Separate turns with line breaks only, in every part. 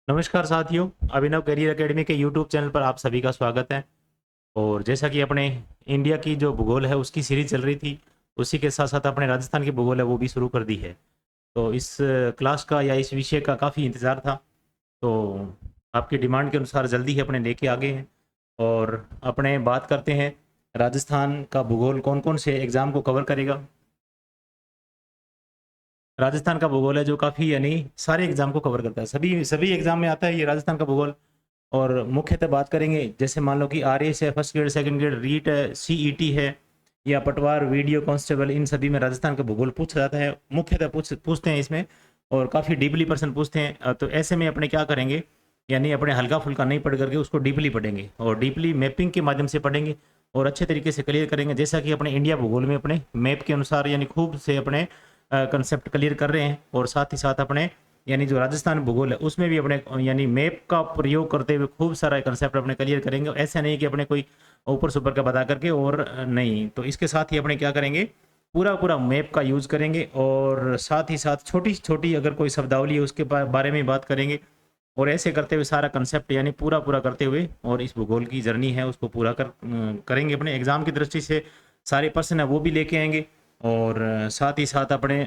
नमस्कार साथियों, अभिनव career academy के यूट्यूब चैनल पर आप सभी का स्वागत है। और जैसा कि अपने इंडिया की जो भूगोल है उसकी सीरीज चल रही थी, उसी के साथ साथ अपने राजस्थान की भूगोल है वो भी शुरू कर दी है। तो इस क्लास का या इस विषय का काफ़ी इंतज़ार था। तो आपकी डिमांड के अनुसार जल्दी ही अपने लेके आ गए हैं। और अपने बात करते हैं राजस्थान का भूगोल कौन कौन से एग्ज़ाम को कवर करेगा। राजस्थान का भूगोल है जो काफ़ी यानी सारे एग्ज़ाम को कवर करता है, सभी सभी एग्ज़ाम में आता है ये राजस्थान का भूगोल। और मुख्यतः बात करेंगे जैसे मान लो कि आरएएस है, first grade second grade, REET है, सीईटी है या पटवार वीडियो कांस्टेबल, इन सभी में राजस्थान का भूगोल पूछा जाता है, मुख्यतः पूछते हैं इसमें। और काफ़ी डीपली पर्सन पूछते हैं। तो ऐसे में अपने क्या करेंगे, यानी अपने हल्का फुल्का नहीं पढ़ करके उसको डीपली पढ़ेंगे और डीपली मैपिंग के माध्यम से पढ़ेंगे और अच्छे तरीके से क्लियर करेंगे। जैसा कि अपने इंडिया भूगोल में अपने मैप के अनुसार यानी खूब से अपने कंसेप्ट क्लियर कर रहे हैं। और साथ ही साथ अपने यानी जो राजस्थान भूगोल है उसमें भी अपने यानी मैप का प्रयोग करते हुए खूब सारा कंसेप्ट अपने क्लियर करेंगे। ऐसा नहीं कि अपने कोई ऊपर सुपर का बता करके और नहीं। तो इसके साथ ही अपने क्या करेंगे, पूरा पूरा मैप का यूज़ करेंगे और साथ ही साथ छोटी छोटी अगर कोई शब्दावली है उसके बारे में बात करेंगे। और ऐसे करते हुए सारा कंसेप्ट यानी पूरा पूरा करते हुए और इस भूगोल की जर्नी है उसको पूरा करेंगे। अपने एग्ज़ाम की दृष्टि से सारे पर्सन है वो भी लेके आएंगे। और साथ ही साथ अपने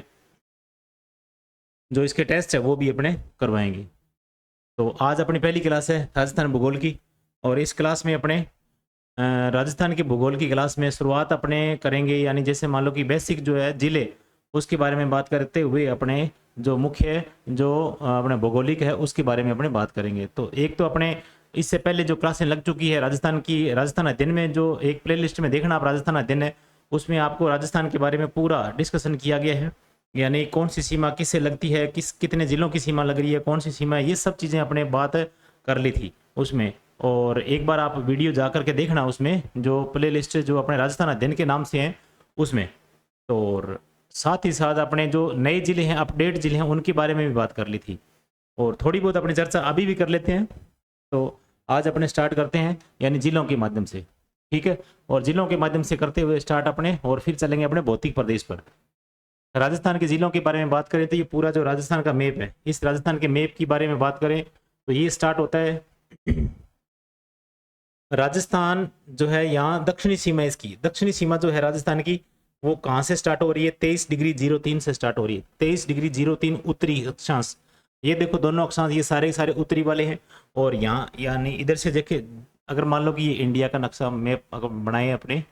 जो इसके टेस्ट है वो भी अपने करवाएंगे। तो आज अपनी पहली क्लास है राजस्थान भूगोल की। और इस क्लास में अपने राजस्थान के भूगोल की क्लास में शुरुआत अपने करेंगे, यानी जैसे मान लो कि बेसिक जो है जिले उसके बारे में बात करते हुए अपने जो मुख्य जो अपने भौगोलिक है उसके बारे में अपने बात करेंगे। तो एक तो अपने इससे पहले जो क्लासें लग चुकी है राजस्थान की, राजस्थान अध्ययन में जो एक प्ले लिस्ट में देखना आप राजस्थान अध्ययन है, उसमें आपको राजस्थान के बारे में पूरा डिस्कशन किया गया है। यानी कौन सी सीमा किससे लगती है, कितने जिलों की सीमा लग रही है, कौन सी सीमा है, ये सब चीज़ें अपने बात कर ली थी उसमें। और एक बार आप वीडियो जा करके देखना उसमें जो प्ले लिस्ट जो अपने राजस्थान अध्ययन के नाम से हैं उसमें। तो और साथ ही साथ अपने जो नए जिले हैं, अपडेट जिले हैं, उनके बारे में भी बात कर ली थी। और थोड़ी बहुत अपनी चर्चा अभी भी कर लेते हैं। तो आज अपने स्टार्ट करते हैं यानी जिलों के माध्यम से, ठीक है। और जिलों के माध्यम से करते हुए स्टार्ट अपने, और फिर चलेंगे अपने भौतिक प्रदेश पर। राजस्थान के जिलों के बारे में बात करें तो ये पूरा जो राजस्थान का मैप है, इस राजस्थान के मैप के बारे में बात करें तो ये स्टार्ट होता है राजस्थान जो है यहाँ दक्षिणी सीमा, इसकी दक्षिणी सीमा जो है राजस्थान की वो कहाँ से स्टार्ट हो रही है, 23°03 से स्टार्ट हो रही है। 23°03 उत्तरी अक्षांश, ये देखो दोनों अक्षांश ये सारे सारे उत्तरी वाले हैं। और यहाँ यानी इधर से देखे, अगर मान लो कि ये इंडिया का नक्शा मैप अगर बनाए अपने,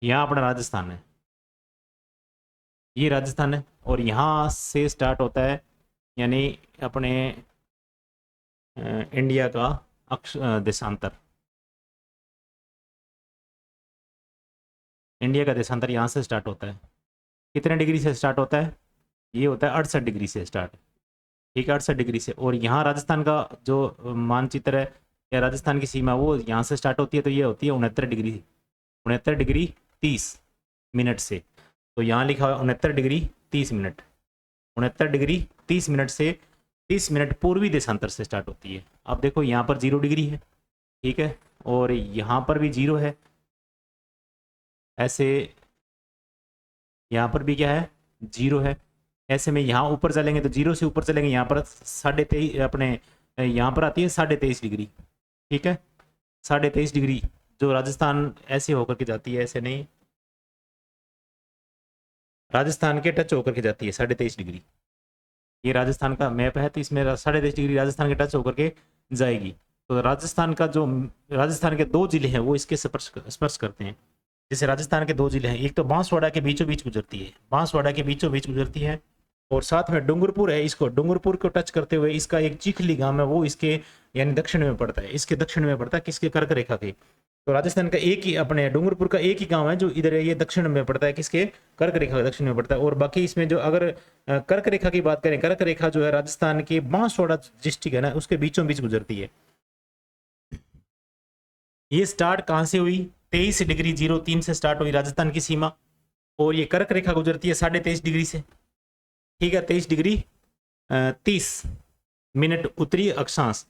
यहाँ अपना राजस्थान है, ये राजस्थान है। और यहाँ से स्टार्ट होता है यानी अपने इंडिया का देशांतर, इंडिया का देशांतर यहाँ से स्टार्ट होता है। कितने डिग्री से स्टार्ट होता है, ये होता है 68 डिग्री से स्टार्ट, ठीक है, 68 डिग्री से। और यहाँ राजस्थान का जो मानचित्र है या राजस्थान की सीमा वो यहाँ से स्टार्ट होती है, तो ये होती है 69 डिग्री, 69 डिग्री 30 मिनट से। तो यहाँ लिखा हुआ है 69 डिग्री 30 मिनट, 69 डिग्री 30 मिनट से 30 मिनट पूर्वी देशांतर से स्टार्ट होती है। अब देखो यहाँ पर 0 डिग्री है, ठीक है, और यहाँ पर भी 0 है, ऐसे यहाँ पर भी क्या है, 0 है। ऐसे में यहाँ ऊपर चलेंगे तो 0 से ऊपर चलेंगे, यहाँ पर 23.5 अपने यहाँ पर आती है 23.5 डिग्री, ठीक है, 23.5 डिग्री जो राजस्थान ऐसे होकर के जाती है, ऐसे नहीं, राजस्थान के टच होकर के जाती है 23.5 डिग्री। ये राजस्थान का मैप है तो इसमें 23.5 डिग्री राजस्थान के टच होकर के जाएगी। तो राजस्थान का जो राजस्थान के 2 जिले हैं वो इसके स्पर्श करते हैं। जैसे राजस्थान के 2 जिले हैं, एक तो बांसवाड़ा के बीचों बीच गुजरती है, बांसवाड़ा के बीचों बीच गुजरती है। और साथ में डूंगरपुर है, इसको डूंगरपुर को टच करते हुए इसका एक चिखली गांव है वो इसके यानी दक्षिण में पड़ता है, इसके दक्षिण में पड़ता है, किसके, कर्क रेखा के। तो राजस्थान का एक ही अपने डूंगरपुर का एक ही गांव है जो इधर ये दक्षिण में पड़ता है, किसके, कर्क रेखा के दक्षिण में पड़ता है। और बाकी इसमें जो अगर कर्क रेखा की बात करें, कर्क रेखा जो है राजस्थान के बांसवाड़ा डिस्ट्रिक्ट है ना उसके बीचों बीच गुजरती है। ये स्टार्ट कहाँ से हुई, 23.03 से स्टार्ट हुई राजस्थान की सीमा। और ये कर्क रेखा गुजरती है 23.5 डिग्री से, ठीक है, 23.30 मिनट उत्तरी अक्षांश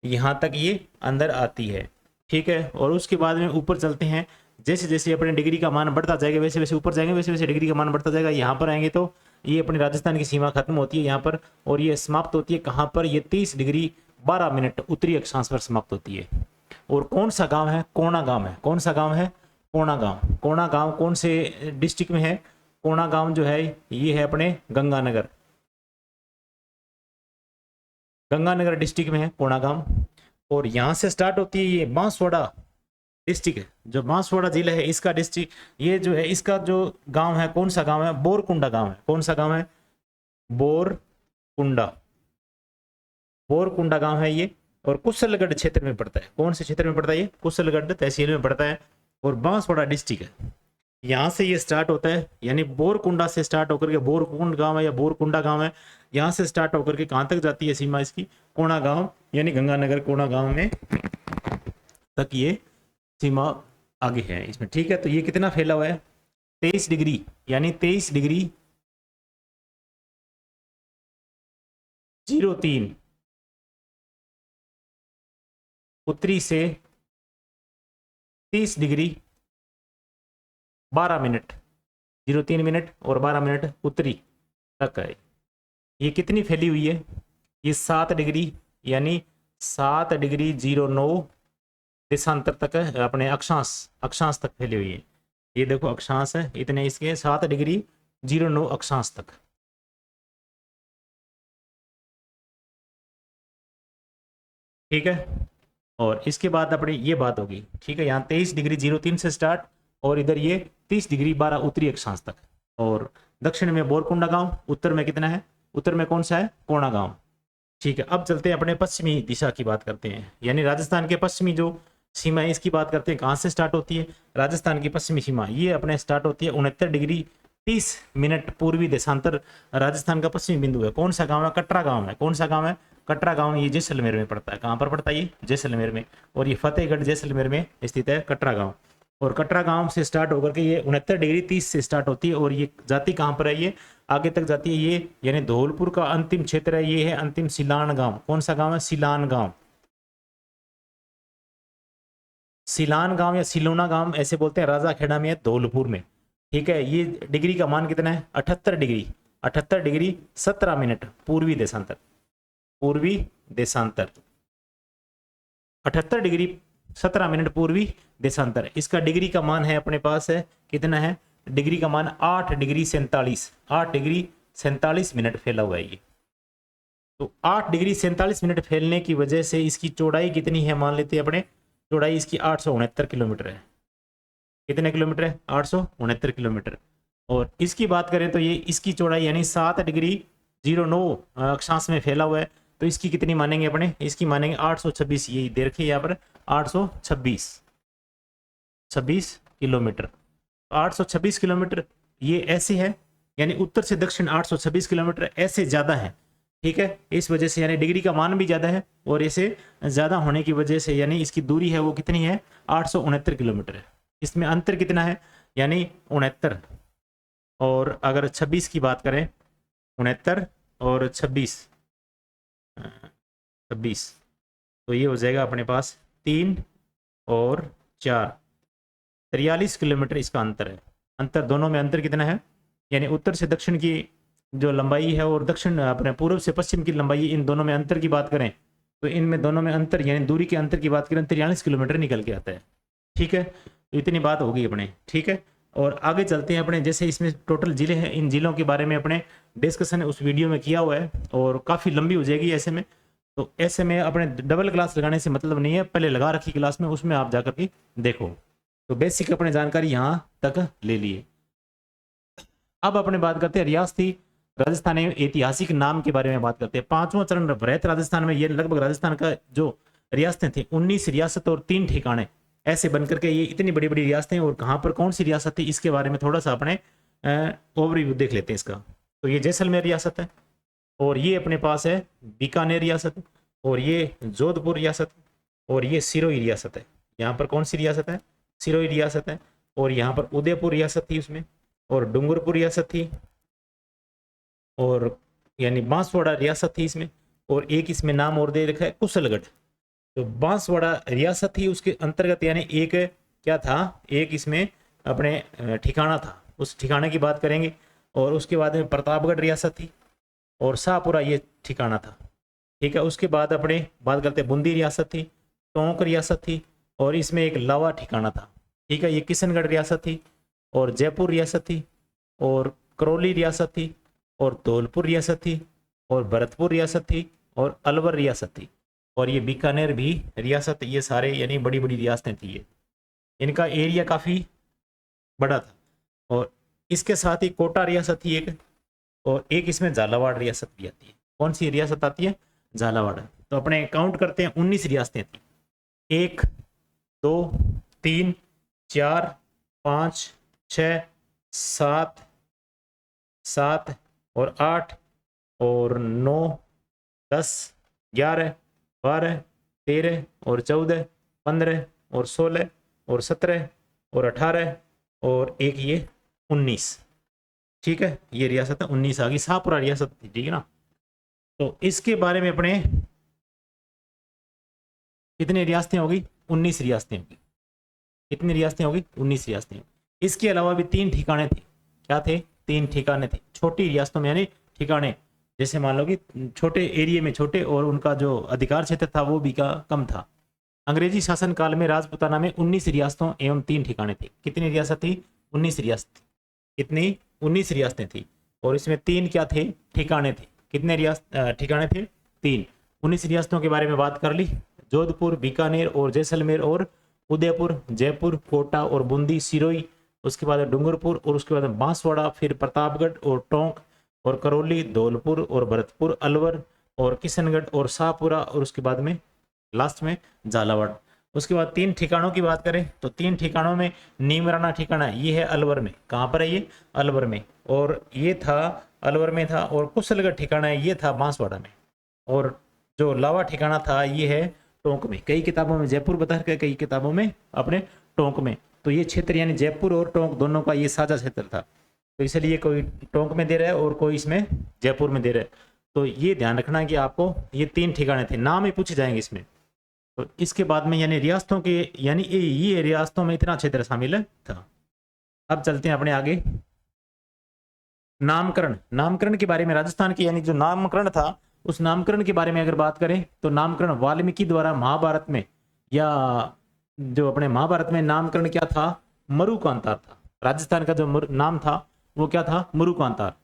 यहाँ तक ये अंदर आती है। ठीक है। और उसके बाद में ऊपर चलते हैं, जैसे जैसे अपने डिग्री का मान बढ़ता जाएगा वैसे वैसे ऊपर जाएंगे, वैसे वैसे डिग्री का मान बढ़ता जाएगा। यहाँ पर आएंगे तो ये अपनी राजस्थान की सीमा खत्म होती है यहाँ पर, और ये समाप्त होती है कहाँ पर, ये 30 डिग्री 12 मिनट उत्तरी अक्षांश पर समाप्त होती है। और कौन सा गांव है, कोणा गांव है। कौन सा गांव है, कोणा गांव। कोणा गांव कौन से डिस्ट्रिक्ट में है, कोणा गांव जो है ये है अपने गंगानगर, गंगानगर डिस्ट्रिक्ट में है कोणा गांव। और यहाँ से स्टार्ट होती है ये बांसवाड़ा डिस्ट्रिक्ट है, जो बांसवाड़ा जिला है इसका डिस्ट्रिक्ट, ये जो है इसका जो गांव है, कौन सा गांव है, बोरकुंडा गांव है। कौन सा गांव है, बोरकुंडा, बोरकुंडा गांव है ये। और कुशलगढ़ क्षेत्र में पड़ता है। कौन से क्षेत्र में पड़ता है ये, कुशलगढ़ तहसील में पड़ता है और बांसवाड़ा डिस्ट्रिक्ट है। यहाँ से ये स्टार्ट होता है, यानी बोरकुंडा से स्टार्ट होकर के, बोरकुंड गांव है या बोरकुंडा गांव है, यहाँ से स्टार्ट होकर के कहाँ तक जाती है सीमा इसकी, कोणा गांव, यानी गंगानगर कोणा गांव में तक ये सीमा आगे है इसमें। ठीक है, तो ये कितना फैला हुआ है, 23 डिग्री, यानी 23 डिग्री 03 उत्तरी से 30 डिग्री 12 मिनट, 03 मिनट और 12 मिनट उत्तरी तक है। ये कितनी फैली हुई है, ये 7 डिग्री, यानी 7 डिग्री 09 देशांतर तक है, अपने अक्षांश, अक्षांश तक फैली हुई है। ये देखो अक्षांश है इतने इसके, 7 डिग्री 09 अक्षांश तक। ठीक है, और इसके बाद अपनी ये बात होगी। ठीक है, यहाँ 23 डिग्री 03 से स्टार्ट, और इधर ये 30 डिग्री 12 उत्तरी अक्षांश तक। और दक्षिण में बोरकुंडा गांव, उत्तर में कितना है, उत्तर में कौन सा है, कोणा गांव। ठीक है, अब चलते हैं अपने पश्चिमी दिशा की बात करते हैं, यानी राजस्थान के पश्चिमी जो सीमा है इसकी बात करते हैं। कहाँ से स्टार्ट होती है राजस्थान की पश्चिमी सीमा, ये अपने स्टार्ट होती है 69 डिग्री 30 मिनट पूर्वी देशांतर, राजस्थान का पश्चिमी बिंदु है। कौन सा गांव है, कटरा गांव है। कौन सा गांव है, कटरा गांव, ये जैसलमेर में पड़ता है। कहाँ पर पड़ता है ये, जैसलमेर में। और ये फतेहगढ़ जैसलमेर में स्थित है कटरा गांव। और कटरा गांव से स्टार्ट होकर के ये 69 डिग्री 30 से स्टार्ट होती है, और ये जाती कहाँ पर है, ये आगे तक जाती है ये, यानी धौलपुर का अंतिम क्षेत्र है, ये है अंतिम सिलान गांव। कौन सा गांव है, सिलान गांव, सिलान गांव या सिलोना गांव ऐसे बोलते हैं, राजा खेड़ा में है, धौलपुर में। ठीक है, ये डिग्री का मान कितना है, 78 डिग्री, 78 डिग्री 17 मिनट पूर्वी देशांतर, पूर्वी देशांतर, 78 डिग्री 17 मिनट पूर्वी देशांतर। इसका डिग्री का मान है अपने पास है कितना है, डिग्री का मान 8 डिग्री 47, 8 डिग्री 47 मिनट फैला हुआ है ये। तो 8 डिग्री 47 मिनट फैलने की वजह से इसकी चौड़ाई कितनी है, मान लेते हैं अपने, चौड़ाई इसकी 869 किलोमीटर है। कितने किलोमीटर है, 869 किलोमीटर। और इसकी बात करें तो ये इसकी चौड़ाई यानी 7 डिग्री 09 अक्षांश में फैला हुआ है, तो इसकी कितनी मानेंगे अपने, इसकी मानेंगे 826, ये दे रखिए यहाँ पर 826 किलोमीटर। 826 किलोमीटर ये ऐसे है, यानी उत्तर से दक्षिण 826 किलोमीटर ऐसे ज़्यादा है। ठीक है, इस वजह से यानी डिग्री का मान भी ज़्यादा है, और ऐसे ज़्यादा होने की वजह से यानी इसकी दूरी है वो कितनी है, 869 किलोमीटर है। इसमें अंतर कितना है, यानी 69, और अगर 26 की बात करें, 69 और 26, तो ये हो जाएगा अपने पास 3 और 4, 43 किलोमीटर इसका अंतर है। अंतर दोनों में अंतर कितना है, यानी उत्तर से दक्षिण की जो लंबाई है और दक्षिण अपने पूर्व से पश्चिम की लंबाई, इन दोनों में अंतर की बात करें तो इनमें दोनों में अंतर यानी दूरी के अंतर की बात करें 43 किलोमीटर निकल के आता है। ठीक है, तो इतनी बात होगी अपने। ठीक है, और आगे चलते हैं अपने, जैसे इसमें टोटल जिले हैं, इन जिलों के बारे में अपने डिस्कशन उस वीडियो में किया हुआ है, और काफ़ी लंबी हो जाएगी ऐसे में, तो ऐसे में अपने डबल क्लास लगाने से मतलब नहीं है, पहले लगा रखी क्लास में, उसमें आप जाकर के देखो। तो बेसिक अपने जानकारी यहाँ तक ले लिए। अब अपने बात करते हैं रियासती राजस्थान ऐतिहासिक नाम के बारे में बात करते हैं। 5वां चरण वृहत राजस्थान में, ये लगभग राजस्थान का जो रियासतें थी 19 रियासत और 3 ठिकाने ऐसे बनकर के, ये इतनी बड़ी बड़ी रियासतें, और कहाँ पर कौन सी रियासत थी इसके बारे में थोड़ा सा अपने ओवरव्यू देख लेते हैं इसका। तो ये जैसलमेर रियासत है, और ये अपने पास है बीकानेर रियासत, और ये जोधपुर रियासत, और ये सिरोही रियासत है। यहाँ पर कौन सी रियासत है, सिरोही रियासत है। और यहाँ पर उदयपुर रियासत थी उसमें, और डूंगरपुर रियासत थी, और यानी बांसवाड़ा रियासत थी इसमें, और एक इसमें नाम और दे रखा है कुशलगढ़। तो बांसवाड़ा रियासत थी, उसके अंतर्गत यानी एक क्या था, एक इसमें अपने ठिकाना था, उस ठिकाने की बात करेंगे। और उसके बाद में प्रतापगढ़ रियासत थी और शाहपुरा ये ठिकाना था। ठीक है, उसके बाद अपने बात करते हैं बूंदी रियासत थी, टोंक रियासत थी और इसमें एक लावा ठिकाना था। ठीक है, ये किशनगढ़ रियासत थी और जयपुर रियासत थी और करौली रियासत थी और धौलपुर रियासत थी और भरतपुर रियासत थी और अलवर रियासत थी और ये बीकानेर भी रियासत। ये सारे यानी बड़ी बड़ी रियासतें थी ये, इनका एरिया काफ़ी बड़ा था। और इसके साथ ही कोटा रियासत थी एक, और एक इसमें झालावाड़ रियासत भी आती है। कौन सी रियासत आती है? झालावाड़। तो अपने काउंट करते हैं, 19 रियासतें थी। 1 2 3 4 5 6 7 7 और 8 और 9 10 11 12 13 और 14 15 और 16 और 17 और 18 और एक ये 19। ठीक है, ये रियासत 19 आ गई, शाहपुरा रियासत थी। ठीक है ना। तो इसके बारे में अपने कितनी रियासतें होगी? 19 रियासतें होगी। कितनी रियासतें होगी? 19 रियासतें। इसके अलावा भी 3 ठिकाने थे। क्या थे? 3 ठिकाने थे छोटी रियासतों में, यानी ठिकाने जैसे मान लो कि छोटे एरिया में छोटे, और उनका जो अधिकार क्षेत्र था वो भी का कम था। अंग्रेजी शासन काल में राजपूताना में 19 रियासतों एवं 3 ठिकाने थे। कितनी रियासत थी? 19 रियासत। कितनी? 19 रियासतें थी और इसमें 3 क्या थे? ठिकाने थे। कितने ठिकाने थे? 3। 19 रियासतों के बारे में बात कर ली, जोधपुर, बीकानेर और जैसलमेर और उदयपुर, जयपुर, कोटा और बूंदी, सिरोही, उसके बाद डूंगरपुर और उसके बाद बांसवाड़ा, फिर प्रतापगढ़ और टोंक और करौली, धौलपुर और भरतपुर, अलवर और किशनगढ़ और शाहपुरा और उसके बाद में लास्ट में झालावाड़। उसके बाद 3 ठिकानों की बात करें तो 3 ठिकानों में नीमराना ठिकाना ये है अलवर में। कहाँ पर है ये? अलवर में। और ये था अलवर में था। और कुशलगढ़ ठिकाना है ये था बांसवाड़ा में। और जो लावा ठिकाना था ये है टोंक में। कई किताबों में जयपुर बता रखा है, कई किताबों में अपने टोंक में। तो ये क्षेत्र यानी जयपुर और टोंक दोनों का ये साझा क्षेत्र था, तो इसलिए कोई टोंक में दे रहा है और कोई इसमें जयपुर में दे रहा है। तो ये ध्यान रखना है कि आपको ये 3 ठिकाने थे, नाम ही पूछे जाएंगे इसमें। तो इसके बाद में यानी रियासतों के यानी ये रियासतों में इतना क्षेत्र शामिल था। अब चलते हैं अपने आगे। नामकरण। नामकरण के बारे में राजस्थान के यानी जो नामकरण था उस नामकरण के बारे में अगर बात करें तो नामकरण वाल्मीकि द्वारा महाभारत में, या जो अपने महाभारत में नामकरण क्या था? मरुकांतार था। राजस्थान का जो नाम था वो क्या था? मरुकांतार।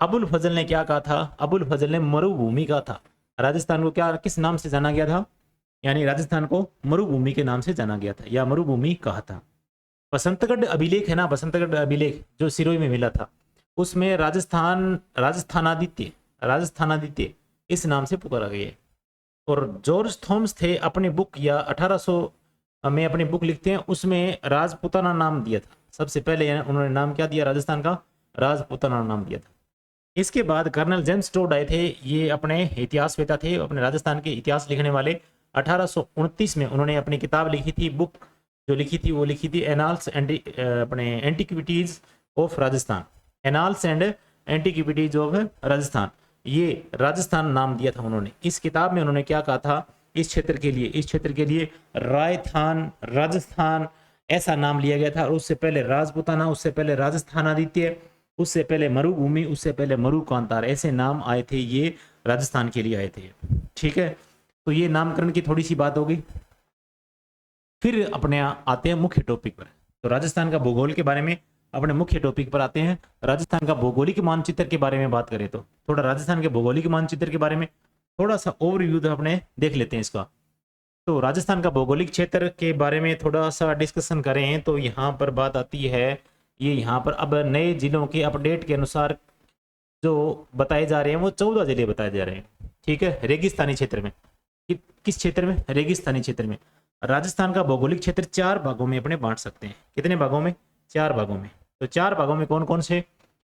अबुल फजल ने क्या कहा था? अबुल फजल ने मरुभूमि कहा था। राजस्थान को क्या किस नाम से जाना गया था? यानी राजस्थान को मरुभूमि के नाम से जाना गया था या मरुभूमि कहा था। बसंतगढ़ अभिलेख है ना, बसंतगढ़ अभिलेख जो सिरोही में मिला था, उसमें राजस्थानादित्य इस नाम से पुकारा गया है। और जॉर्ज थॉमस थे अपनी बुक या 1800 में अपनी बुक लिखते हैं, उसमें राजपूताना नाम दिया था सबसे पहले। उन्होंने नाम क्या दिया? राजस्थान का राजपूताना नाम दिया था। इसके बाद कर्नल जेम्स टोड आए थे, ये अपने इतिहासवेता थे, अपने राजस्थान के इतिहास लिखने वाले। 1829 में उन्होंने अपनी किताब लिखी थी, बुक जो लिखी थी वो लिखी थी एनाल्स एंड अपने antiquities of Rajasthan. Annals and antiquities of Rajasthan, ये राजस्थान नाम दिया था उन्होंने। इस किताब में उन्होंने क्या कहा था? इस क्षेत्र के लिए रायथान, राजस्थान ऐसा नाम लिया गया था। और उससे पहले राजपूताना, उससे पहले राजस्थानादित्य, उससे पहले मरुभूमि, उससे पहले मरुकांतार, ऐसे नाम आए थे, ये राजस्थान के लिए आए थे। ठीक है, तो ये नामकरण की थोड़ी सी बात होगी। फिर अपने आते हैं मुख्य टॉपिक पर। तो राजस्थान का भूगोल के बारे में अपने मुख्य टॉपिक पर आते हैं। राजस्थान का भौगोलिक मानचित्र के बारे में बात करें तो थोड़ा राजस्थान के भौगोलिक मानचित्र के बारे में थोड़ा सा ओवरव्यू अपने देख लेते हैं इसका। तो राजस्थान का भौगोलिक क्षेत्र के बारे में थोड़ा सा डिस्कशन करें तो यहाँ पर बात आती है, ये यहाँ पर अब नए जिलों के अपडेट के अनुसार जो बताए जा रहे हैं वो 14 जिले बताए जा रहे हैं। ठीक है, रेगिस्तानी क्षेत्र में। किस क्षेत्र में? रेगिस्तानी क्षेत्र में। राजस्थान का भौगोलिक क्षेत्र 4 भागों में अपने बांट सकते हैं। कितने भागों में? 4 भागों में। तो 4 भागों में कौन कौन से?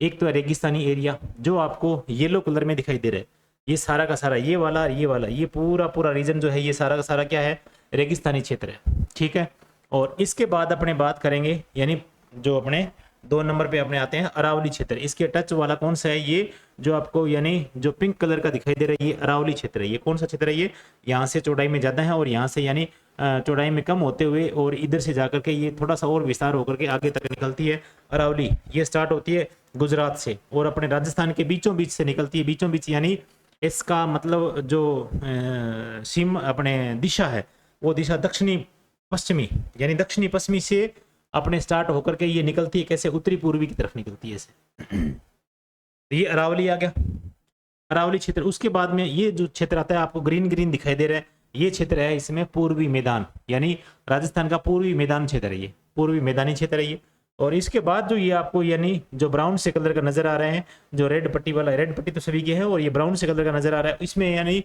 एक तो है रेगिस्तानी एरिया जो आपको येलो कलर में दिखाई दे रहा है, ये सारा का सारा, ये वाला ये पूरा रीजन जो है ये सारा का सारा क्या है? रेगिस्तानी क्षेत्र है। ठीक है, और इसके बाद अपने बात करेंगे यानी जो अपने 2 नंबर पे अपने आते हैं अरावली क्षेत्र। इसके टच वाला कौन सा है, ये जो आपको यानी जो पिंक कलर का दिखाई दे रहा है, ये अरावली क्षेत्र है। ये कौन सा क्षेत्र है, ये यहाँ से चौड़ाई में ज़्यादा है और यहाँ से यानी चौड़ाई में कम होते हुए और इधर से जाकर के ये थोड़ा सा और विस्तार होकर के आगे तक निकलती है अरावली। ये स्टार्ट होती है गुजरात से और अपने राजस्थान के बीचों बीच से निकलती है। बीचों बीच यानी इसका मतलब जो सीम अपने दिशा है वो दिशा दक्षिणी पश्चिमी यानी दक्षिणी पश्चिमी से अपने स्टार्ट होकर के ये निकलती है कैसे, उत्तरी पूर्वी की तरफ निकलती है ऐसे। ये अरावली आ गया, अरावली क्षेत्र। उसके बाद में ये जो क्षेत्र आता है आपको ग्रीन ग्रीन दिखाई दे रहा है, ये क्षेत्र है इसमें पूर्वी मैदान यानी राजस्थान का पूर्वी मैदान क्षेत्र है, ये पूर्वी मैदानी क्षेत्र है ये। और इसके बाद जो ये आपको यानी जो ब्राउन से कलर का नजर आ रहे हैं, जो रेड पट्टी वाला, रेड पट्टी तो सभी के है और ये ब्राउन से कलर का नजर आ रहा है, इसमें यानी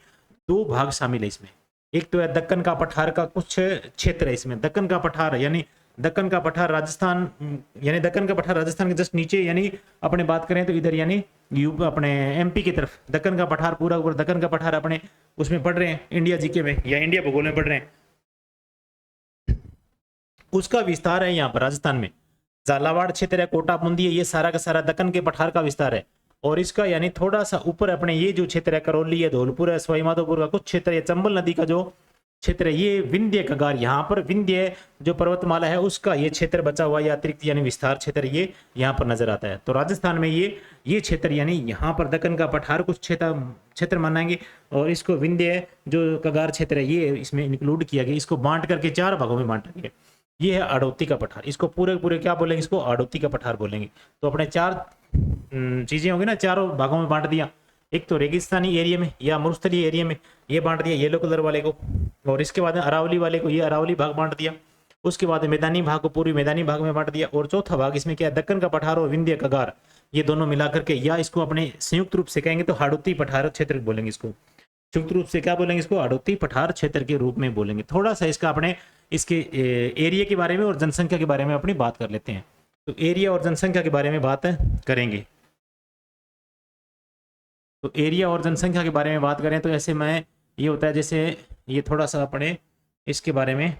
2 भाग शामिल है इसमें। एक तो है दक्कन का पठार का कुछ क्षेत्र है इसमें। दक्कन का पठार यानी दक्कन का पठार राजस्थान, यानी दक्कन का पठार राजस्थान के जस्ट नीचे, यानी अपने बात करें तो इधर यानी यूपी अपने एमपी की तरफ दक्कन का पठार पूरा पूरा दक्कन का पठार अपने उसमें पढ़ रहे हैं इंडिया जीके में या इंडिया भूगोल में पढ़ रहे हैं, उसका विस्तार है यहाँ पर राजस्थान में। झालावाड़ क्षेत्र है, कोटा बूंदी है, ये सारा का सारा दक्कन के पठार का विस्तार है। और इसका यानी थोड़ा सा ऊपर अपने ये जो क्षेत्र है करौली है, धौलपुर है, सवाई माधोपुर का कुछ क्षेत्र है, चंबल नदी का जो क्षेत्र है, ये विंध्य कगार, यहाँ पर विंध्य जो पर्वतमाला है उसका ये क्षेत्र बचा हुआ या अतिरिक्त यानी विस्तार क्षेत्र ये यहाँ पर नजर आता है। तो राजस्थान में ये क्षेत्र यानी यहाँ पर दक्कन का पठार कुछ क्षेत्र मानेंगे और इसको विंध्य जो कगार क्षेत्र है ये इसमें इंक्लूड किया गया। इसको बांट करके 4 भागों में बांटा गया। ये है आड़ोती का पठार, इसको पूरे पूरे क्या बोलेंगे, इसको आड़ोती का पठार बोलेंगे। तो अपने 4 चीजें होंगी ना, चारों भागों में बांट दिया। एक तो रेगिस्तानी एरिया में या मरुस्थलीय एरिया में ये बांट दिया येलो कलर वाले को, और इसके बाद अरावली वाले को ये अरावली भाग बांट दिया। उसके बाद मैदानी भाग को पूर्वी मैदानी भाग में बांट दिया। और चौथा भाग इसमें क्या है, दक्कन का पठार और विंध्य कगार, ये दोनों मिलाकर के, या इसको अपने संयुक्त रूप से कहेंगे तो हाड़ौती पठार क्षेत्र बोलेंगे इसको। संयुक्त रूप से क्या बोलेंगे इसको, हाड़ौती पठार क्षेत्र के रूप में बोलेंगे। थोड़ा सा इसका अपने इसके एरिया के बारे में और जनसंख्या के बारे में अपनी बात कर लेते हैं। तो एरिया और जनसंख्या के बारे में बात करेंगे। तो एरिया और जनसंख्या के बारे में बात करें तो ऐसे में ये होता है, जैसे ये थोड़ा सा अपने इसके बारे में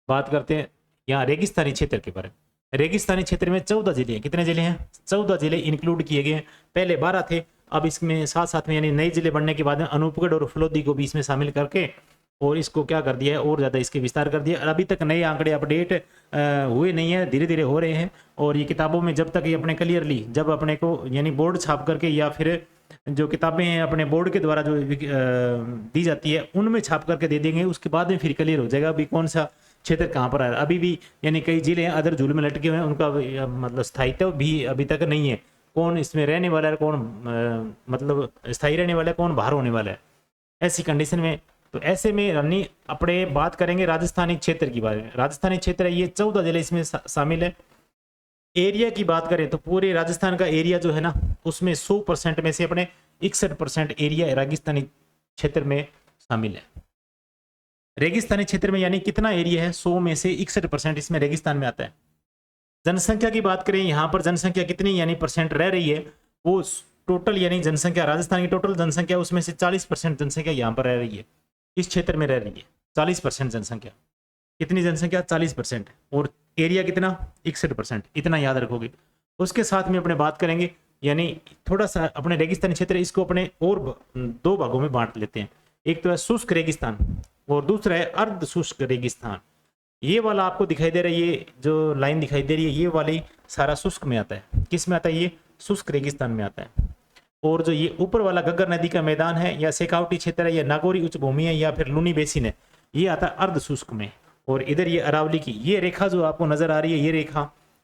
बात करते हैं यहाँ रेगिस्तानी क्षेत्र के बारे में। रेगिस्तानी क्षेत्र में 14 जिले हैं। कितने जिले हैं, 14 जिले इंक्लूड किए गए हैं। पहले 12 थे, अब इसमें साथ साथ में यानी नए जिले बनने के बाद में अनूपगढ़ और फलोदी को भी इसमें शामिल करके और इसको क्या कर दिया है, और ज़्यादा इसके विस्तार कर दिया। अभी तक नए आंकड़े अपडेट हुए नहीं है, धीरे धीरे हो रहे हैं। और ये किताबों में जब तक ये अपने क्लियरली जब अपने को यानी बोर्ड छाप करके या फिर जो किताबें हैं अपने बोर्ड के द्वारा जो दी जाती है उनमें छाप करके दे देंगे, उसके बाद में फिर क्लियर हो जाएगा अभी कौन सा क्षेत्र कहाँ पर है। अभी भी यानी कई जिले हैं अदर झूल में लटके हुए हैं, उनका मतलब स्थायित्व भी अभी तक नहीं है। कौन इसमें रहने वाला है, कौन मतलब स्थायी रहने वाला है, कौन बाहर होने वाला है, ऐसी कंडीशन में। तो ऐसे में रन्नी अपने बात करेंगे राजस्थानी क्षेत्र की बारे में। राजस्थानी क्षेत्र है ये 14 जिले इसमें शामिल है। एरिया की बात करें तो पूरे राजस्थान का एरिया जो है ना उसमें 100% में से अपने 61% एरिया रेगिस्तानी क्षेत्र में शामिल है। रेगिस्तानी क्षेत्र में यानी कितना एरिया है, 100 में से 61% इसमें रेगिस्तान में आता है। जनसंख्या की बात करें, यहाँ पर जनसंख्या कितनी यानी परसेंट रह रही है, वो टोटल यानी जनसंख्या राजस्थान की टोटल जनसंख्या उसमें से 40% जनसंख्या यहाँ पर रह रही है, इस क्षेत्र में रह रही है। 40% जनसंख्या, कितनी जनसंख्या 40%, और एरिया कितना 61%, इतना याद रखोगे। उसके साथ में अपने बात करेंगे यानी थोड़ा सा अपने रेगिस्तानी क्षेत्र इसको अपने और 2 भागों में बांट लेते हैं। एक तो है शुष्क रेगिस्तान और दूसरा है अर्ध शुष्क रेगिस्तान। ये वाला आपको दिखाई दे रहा है, ये जो लाइन दिखाई दे रही है ये वाली सारा शुष्क में आता है। किस में आता है, ये शुष्क रेगिस्तान में आता है। और जो ये ऊपर वाला घग्गर नदी का मैदान है या शेखावटी क्षेत्र है या नागौरी उच्च भूमि है या फिर लूनी बेसिन है, ये आता है अर्ध शुष्क में। और इधर ये अरावली की ये रेखा जो आपको नजर आ रही है,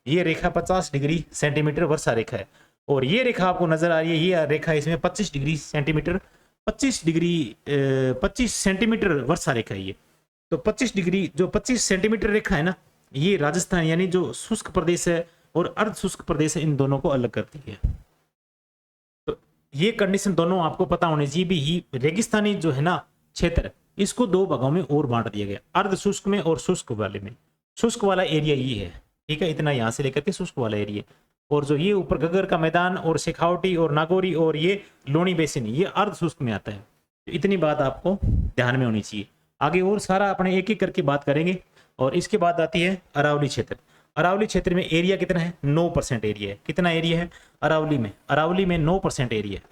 ये रेखा 50 डिग्री सेंटीमीटर वर्षा रेखा है। और ये रेखा आपको नजर आ रही है, ये रेखा इसमें 25 डिग्री सेंटीमीटर 25 सेंटीमीटर वर्षा रेखा है ये। तो 25 डिग्री जो 25 सेंटीमीटर रेखा है ना, ये राजस्थान यानी जो शुष्क प्रदेश है और अर्ध शुष्क प्रदेश है, इन दोनों को अलग करती है। तो ये कंडीशन दोनों आपको पता होनी चाहिए भी। ही रेगिस्तानी जो है ना क्षेत्र, इसको 2 भागों में और बांट दिया गया, अर्ध शुष्क में और शुष्क वाले में। शुष्क वाला एरिया ये है, ठीक है, इतना यहाँ से लेकर के शुष्क वाला एरिया। और जो ये ऊपर घग्गर का मैदान और शेखावटी और नागौरी और ये लोनी बेसिन, ये अर्ध शुष्क में आता है। तो इतनी बात आपको ध्यान में होनी चाहिए। आगे और सारा अपने एक एक करके बात करेंगे। और इसके बाद आती है अरावली क्षेत्र। अरावली क्षेत्र में एरिया कितना है? 9% एरिया है। कितना एरिया है अरावली में? अरावली में 9% एरिया है,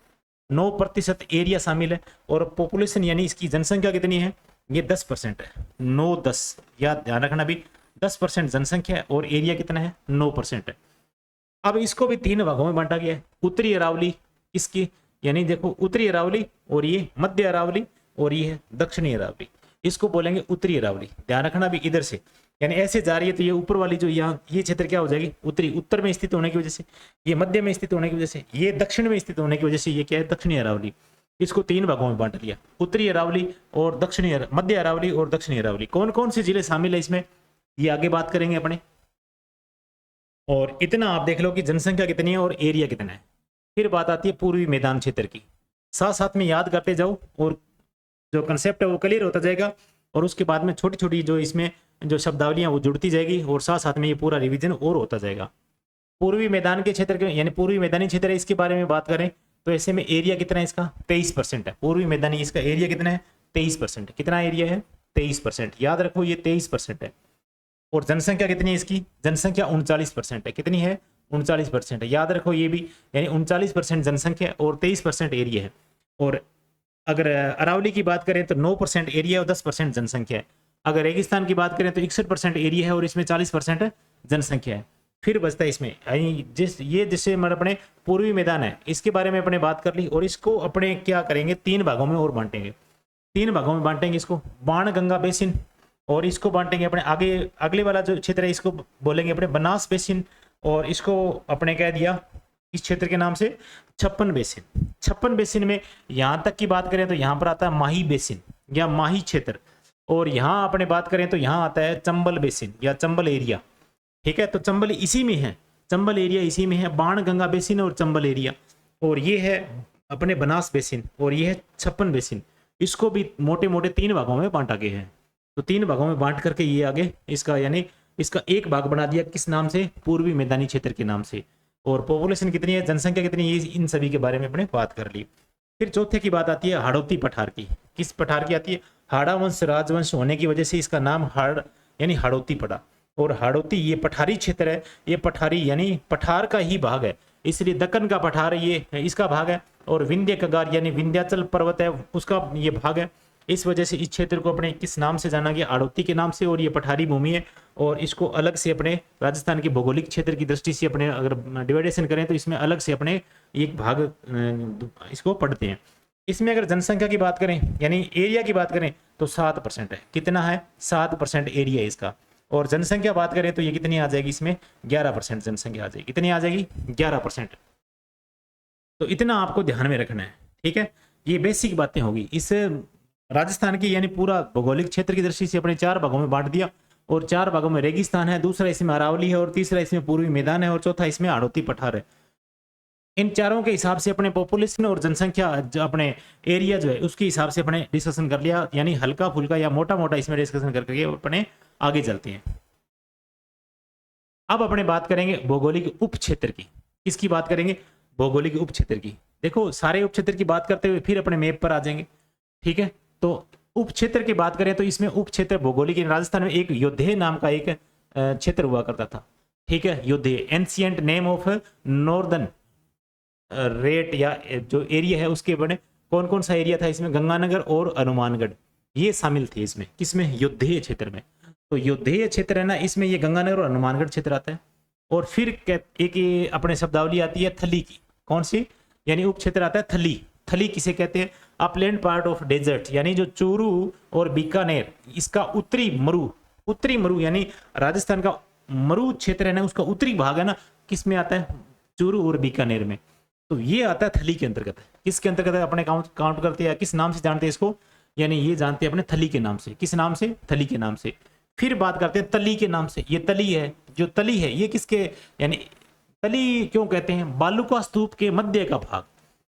9% एरिया शामिल है। और पॉपुलेशन यानी इसकी जनसंख्या कितनी है? ये 10% है, 9-10, याद ध्यान रखना भी, 10% जनसंख्या है और एरिया कितना है? 9% है। अब इसको भी 3 भागों में बांटा गया है। उत्तरी अरावली इसकी, यानी देखो उत्तरी अरावली, और ये मध्य अरावली, और ये है दक्षिणी अरावली, इसको बोलेंगे उत्तरी अरावली। ध्यान रखना भी इधर से, यानी ऐसे जा रही है तो ये ऊपर वाली जो यहाँ ये क्षेत्र क्या हो जाएगी? उत्तरी, उत्तर में स्थित होने की वजह से, ये मध्य में स्थित होने की वजह से, ये दक्षिण में स्थित होने की वजह से ये क्या है? दक्षिणी अरावली। इसको 3 भागों में बांट लिया, उत्तरी अरावली और मध्य अरावली और दक्षिणी अरावली। कौन कौन से जिले शामिल है इसमें, ये आगे बात करेंगे अपने। और इतना आप देख लो कि जनसंख्या कितनी है और एरिया कितना है। फिर बात आती है पूर्वी मैदान क्षेत्र की, साथ साथ में याद करते जाओ और जो कंसेप्ट है वो क्लियर होता जाएगा। और उसके बाद में छोटी छोटी जो इसमें जो शब्दावलियां वो जुड़ती जाएगी और साथ साथ में ये पूरा रिवीजन और होता जाएगा। पूर्वी मैदान के क्षेत्र के, यानी पूर्वी मैदानी क्षेत्र है, इसके बारे में बात करें तो ऐसे में एरिया कितना है इसका? 23% है। पूर्वी मैदानी, इसका एरिया कितना है? 23%। कितना एरिया है? 23%। याद रखो ये 23% है। और जनसंख्या कितनी है इसकी? जनसंख्या 39% है। कितनी है? 39% है। याद रखो ये भी, यानी 39% जनसंख्या और 23% एरिया है। और अगर अरावली की बात करें तो 9% एरिया और 10% जनसंख्या है। अगर रेगिस्तान की बात करें तो 61% एरिया है और इसमें 40% जनसंख्या है। फिर बचता है इसमें जिससे अपने पूर्वी मैदान है, इसके बारे में अपने बात कर ली। और इसको अपने क्या करेंगे? 3 भागों में और बांटेंगे। 3 भागों में बांटेंगे इसको, बाण गंगा बेसिन, और इसको बांटेंगे अपने आगे अगले वाला जो क्षेत्र है इसको बोलेंगे अपने बनास बेसिन, और इसको अपने कह दिया इस क्षेत्र के नाम से छप्पन बेसिन। छप्पन बेसिन में यहाँ तक की बात करें तो यहाँ पर आता है माही बेसिन या माही क्षेत्र, और यहाँ अपने बात करें तो यहाँ आता है चंबल बेसिन या चंबल एरिया। ठीक है, तो चंबल इसी में है, चंबल एरिया इसी में है, बाण गंगा बेसिन और चंबल एरिया। और ये है अपने बनास बेसिन और ये है छप्पन बेसिन। इसको भी मोटे मोटे 3 भागों में बांटा गया है। तो 3 भागों में बांट करके ये आगे इसका, यानी इसका एक भाग बना दिया किस नाम से? पूर्वी मैदानी क्षेत्र के नाम से। और पॉपुलेशन कितनी है, जनसंख्या कितनी है, इन सभी के बारे में अपने बात कर ली। फिर चौथे की बात आती है हाड़ौती पठार की। किस पठार की आती है? हाड़ा वंश राजवंश होने की वजह से इसका नाम हाड़ यानी हाड़ौती पड़ा। और हाड़ौती ये पठारी क्षेत्र है, ये पठारी यानी पठार का ही भाग है, इसलिए दक्कन का पठार ये इसका भाग है। और विंध्य कगार यानी विंध्याचल पर्वत है उसका ये भाग है। इस वजह से इस क्षेत्र को अपने किस नाम से जाना गया? हाड़ौती के नाम से। और ये पठारी भूमि है और इसको अलग से अपने राजस्थान के भौगोलिक क्षेत्र की दृष्टि से अपने अगर डिवाइडेशन करें तो इसमें अलग से अपने एक भाग इसको पढ़ते हैं। इसमें अगर जनसंख्या की बात करें यानी एरिया की बात करें तो 7% है। कितना है? 7% एरिया है इसका। और जनसंख्या बात करें तो ये कितनी आ जाएगी? इसमें 11% जनसंख्या आ जाएगी। कितनी आ जाएगी? 11%। तो इतना आपको ध्यान में रखना है। ठीक है, ये बेसिक बातें होगी। इस राजस्थान की यानी पूरा भौगोलिक क्षेत्र की दृष्टि से अपने 4 भागों में बांट दिया। और 4 भागों में रेगिस्तान है, दूसरा इसमें अरावली है, और तीसरा इसमें पूर्वी मैदान है, और चौथा इसमें हाड़ौती पठार है। इन चारों के हिसाब से अपने पॉपुलेशन और जनसंख्या जो अपने एरिया जो है उसके हिसाब से अपने डिस्कशन कर लिया, यानी हल्का फुल्का या मोटा मोटा इसमें डिस्कशन करके अपने आगे चलते हैं। अब अपने बात करेंगे भौगोलिक उप क्षेत्र की। किसकी बात करेंगे? भौगोलिक उप क्षेत्र की। देखो सारे उप क्षेत्र की बात करते हुए फिर अपने मैप पर आ जाएंगे। ठीक है, तो उप क्षेत्र की बात करें तो इसमें उप क्षेत्र भौगोलिक राजस्थान में एक योद्धे नाम का एक क्षेत्र हुआ करता था। ठीक है, योद्धे ancient name of northern rate या जो एरिया है उसके बड़े कौन कौन सा एरिया था इसमें? गंगानगर और हनुमानगढ़ ये शामिल थे इसमें। किसमें? योद्धेय क्षेत्र में। तो योद्धेय क्षेत्र है ना, इसमें ये गंगानगर और हनुमानगढ़ क्षेत्र आता है। और फिर एक अपने शब्दावली आती है थली की। कौन सी? यानी उप क्षेत्र आता है थली। थली किसे कहते हैं? अपलैंड पार्ट ऑफ डेजर्ट, यानी जो चूरू और बीकानेर इसका उत्तरी मरु यानी राजस्थान का मरु क्षेत्र है ना, उसका उत्तरी भाग है ना, किस में आता है? चूरू और बीकानेर में। तो ये आता है थली के अंतर्गत। किसके अंतर्गत अपने काउंट करते हैं? किस नाम से जानते हैं इसको? यानी ये जानते हैं अपने थली के नाम से। किस नाम से? थली के नाम से। फिर बात करते हैं तली के नाम से। ये तली है, जो तली है ये किसके, यानी तली क्यों कहते हैं? बालूका स्तूप के मध्य का भाग।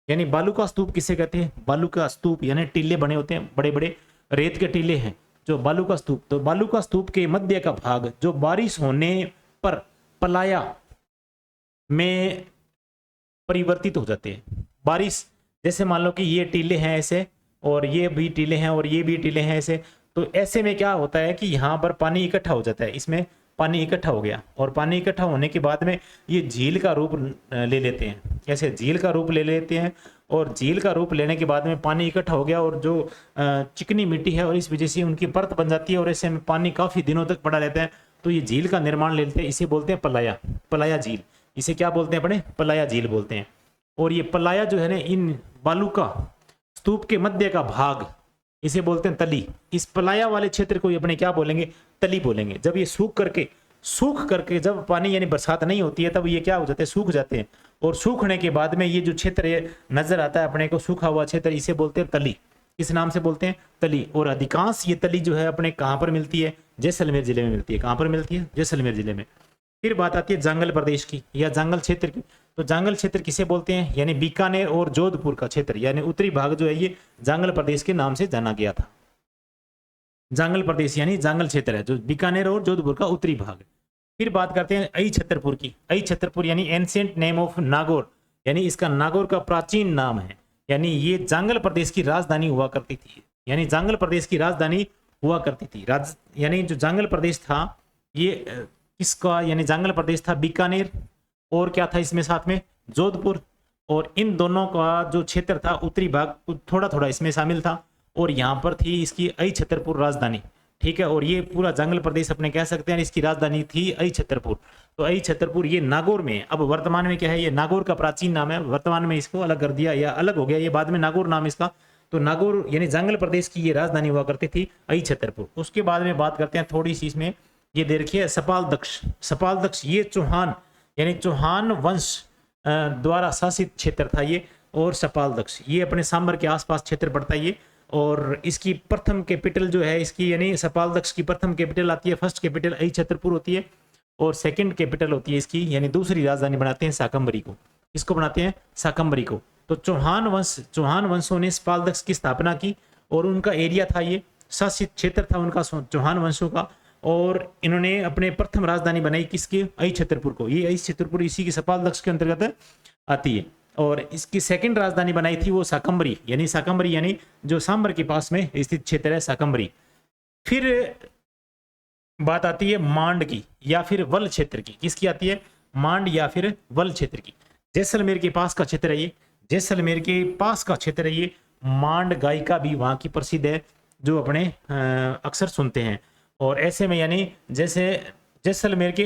यानी बालूका स्तूप किसे कहते हैं? बालूका स्तूप यानी टीले बने होते हैं, बड़े बड़े रेत के टीले हैं जो बालूका स्तूप। तो बालूका स्तूप के मध्य का भाग जो बारिश होने पर पलाया में परिवर्तित हो जाते हैं। बारिश जैसे मान लो कि ये टीले हैं ऐसे, और ये भी टीले हैं, और ये भी टीले हैं ऐसे, तो ऐसे में क्या होता है कि यहाँ पर पानी इकट्ठा हो जाता है, इसमें पानी इकट्ठा हो गया, और पानी इकट्ठा होने के बाद में ये झील का रूप ले लेते हैं। कैसे? झील का रूप ले लेते हैं, और झील का रूप लेने के बाद में पानी इकट्ठा हो गया और जो चिकनी मिट्टी है, और इस वजह से उनकी परत बन जाती है, और ऐसे में पानी काफ़ी दिनों तक पड़ा रहता है। तो ये झील का निर्माण ले लेते हैं, इसे बोलते हैं पलाया, पलाया झील। इसे क्या बोलते हैं अपने? पलाया झील बोलते हैं। और ये पलाया जो है ना, इन बालू का स्तूप के मध्य का भाग, इसे बोलते हैं तली। इस पलाया वाले क्षेत्र को अपने क्या बोलेंगे? तली बोलेंगे। जब ये सूख करके जब पानी यानी बरसात नहीं होती है, तब ये क्या हो जाते हैं? सूख जाते हैं। और सूखने के बाद में ये जो क्षेत्र नजर आता है अपने को, सूखा हुआ क्षेत्र, इसे बोलते हैं तली। इस नाम से बोलते हैं तली। और अधिकांश ये तली जो है अपने कहाँ पर मिलती है? जैसलमेर जिले में मिलती है। कहाँ पर मिलती है? जैसलमेर जिले में। फिर बात आती है जंगल प्रदेश की या जंगल क्षेत्र की। तो जंगल क्षेत्र किसे बोलते हैं? यानी बीकानेर और जोधपुर का क्षेत्र, यानी उत्तरी भाग जो है, ये जंगल प्रदेश के नाम से जाना गया था। जंगल प्रदेश यानी जंगल क्षेत्र है, जो बीकानेर और जोधपुर का उत्तरी भाग है। फिर बात करते हैं अई छतरपुर की। अई छतरपुर यानी एंशिएंट नेम ऑफ नागौर, यानी इसका नागौर का प्राचीन नाम है। यानी ये जंगल प्रदेश की राजधानी हुआ करती थी। यानी जंगल प्रदेश की राजधानी हुआ करती थी। यानी जो जंगल प्रदेश था, ये किसका? यानी जंगल प्रदेश था बीकानेर, और क्या था इसमें साथ में? जोधपुर। और इन दोनों का जो क्षेत्र था, उत्तरी भाग थोड़ा थोड़ा इसमें शामिल था, और यहाँ पर थी इसकी अई छतरपुर राजधानी। ठीक है। और ये पूरा जंगल प्रदेश अपने कह सकते हैं, इसकी राजधानी थी अई छतरपुर। तो अई छतरपुर ये नागौर में है। अब वर्तमान में क्या है? ये नागौर का प्राचीन नाम है, वर्तमान में इसको अलग कर दिया या अलग हो गया, ये बाद में नागौर नाम इसका। तो नागौर यानी जंगल प्रदेश की ये राजधानी हुआ करती थी अई छतरपुर। उसके बाद में बात करते हैं थोड़ी सी इसमें, ये देखिए सपाल दक्ष। सपाल दक्ष ये चौहान यानी चौहान वंश द्वारा शासित क्षेत्र था ये। और सपाल दक्ष ये अपने सांबर के आसपास क्षेत्र पड़ता है ये। और इसकी प्रथम कैपिटल जो है इसकी, यानी सपाल दक्ष की प्रथम कैपिटल आती है, फर्स्ट कैपिटल अई छतरपुर होती है, और सेकंड कैपिटल होती है इसकी, यानी दूसरी राजधानी बनाते हैं शाकंभरी को। इसको बनाते हैं शाकंभरी को। तो चौहान वंशों ने सपाल दक्ष की स्थापना की, और उनका एरिया था, ये शासित क्षेत्र था उनका चौहान वंशों का। और इन्होंने अपने प्रथम राजधानी बनाई किसकी? अई छतरपुर को। ये अई छतरपुर इसी की सपाल दक्ष के अंतर्गत आती है। और इसकी सेकंड राजधानी बनाई थी वो शाकंभरी, यानी जो सांबर के पास में स्थित क्षेत्र है शाकंभरी। फिर बात आती है मांड की या फिर वल क्षेत्र की। किसकी आती है? मांड या फिर वल क्षेत्र की। जैसलमेर के पास का क्षेत्र है ये, जैसलमेर के पास का क्षेत्र है ये। मांड गायिका भी वहाँ की प्रसिद्ध है, जो अपने अक्सर सुनते हैं। और ऐसे में यानी जैसे जैसलमेर के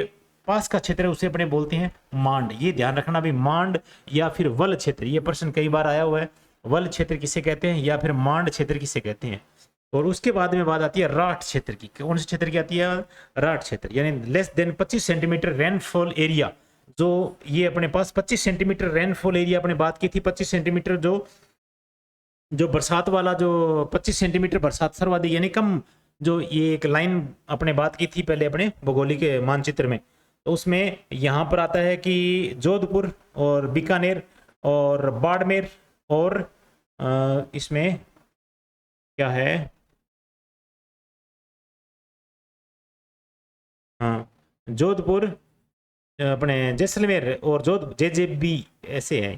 पास का क्षेत्र है, उसे अपने बोलते हैं मांड। ये ध्यान रखना भी, मांड या फिर वल क्षेत्र, ये प्रश्न कई बार आया हुआ है। वल क्षेत्र किसे कहते हैं या फिर मांड क्षेत्र किसे कहते हैं। और उसके बाद में बात आती है राठ क्षेत्र की। कौन से क्षेत्र की आती है? राठ क्षेत्र, यानी less than 25 centimetre rainfall area. जो ये अपने पास 25 सेंटीमीटर रेनफॉल एरिया अपने बात की थी। 25 सेंटीमीटर जो बरसात वाला, जो 25 सेंटीमीटर बरसात सर्वाधिक यानी कम, जो ये एक लाइन अपने बात की थी पहले अपने भौगोलिक मानचित्र में। तो उसमें यहाँ पर आता है कि जोधपुर और बीकानेर और बाड़मेर, और इसमें क्या है? हाँ, जोधपुर, अपने जैसलमेर और JJB ऐसे है।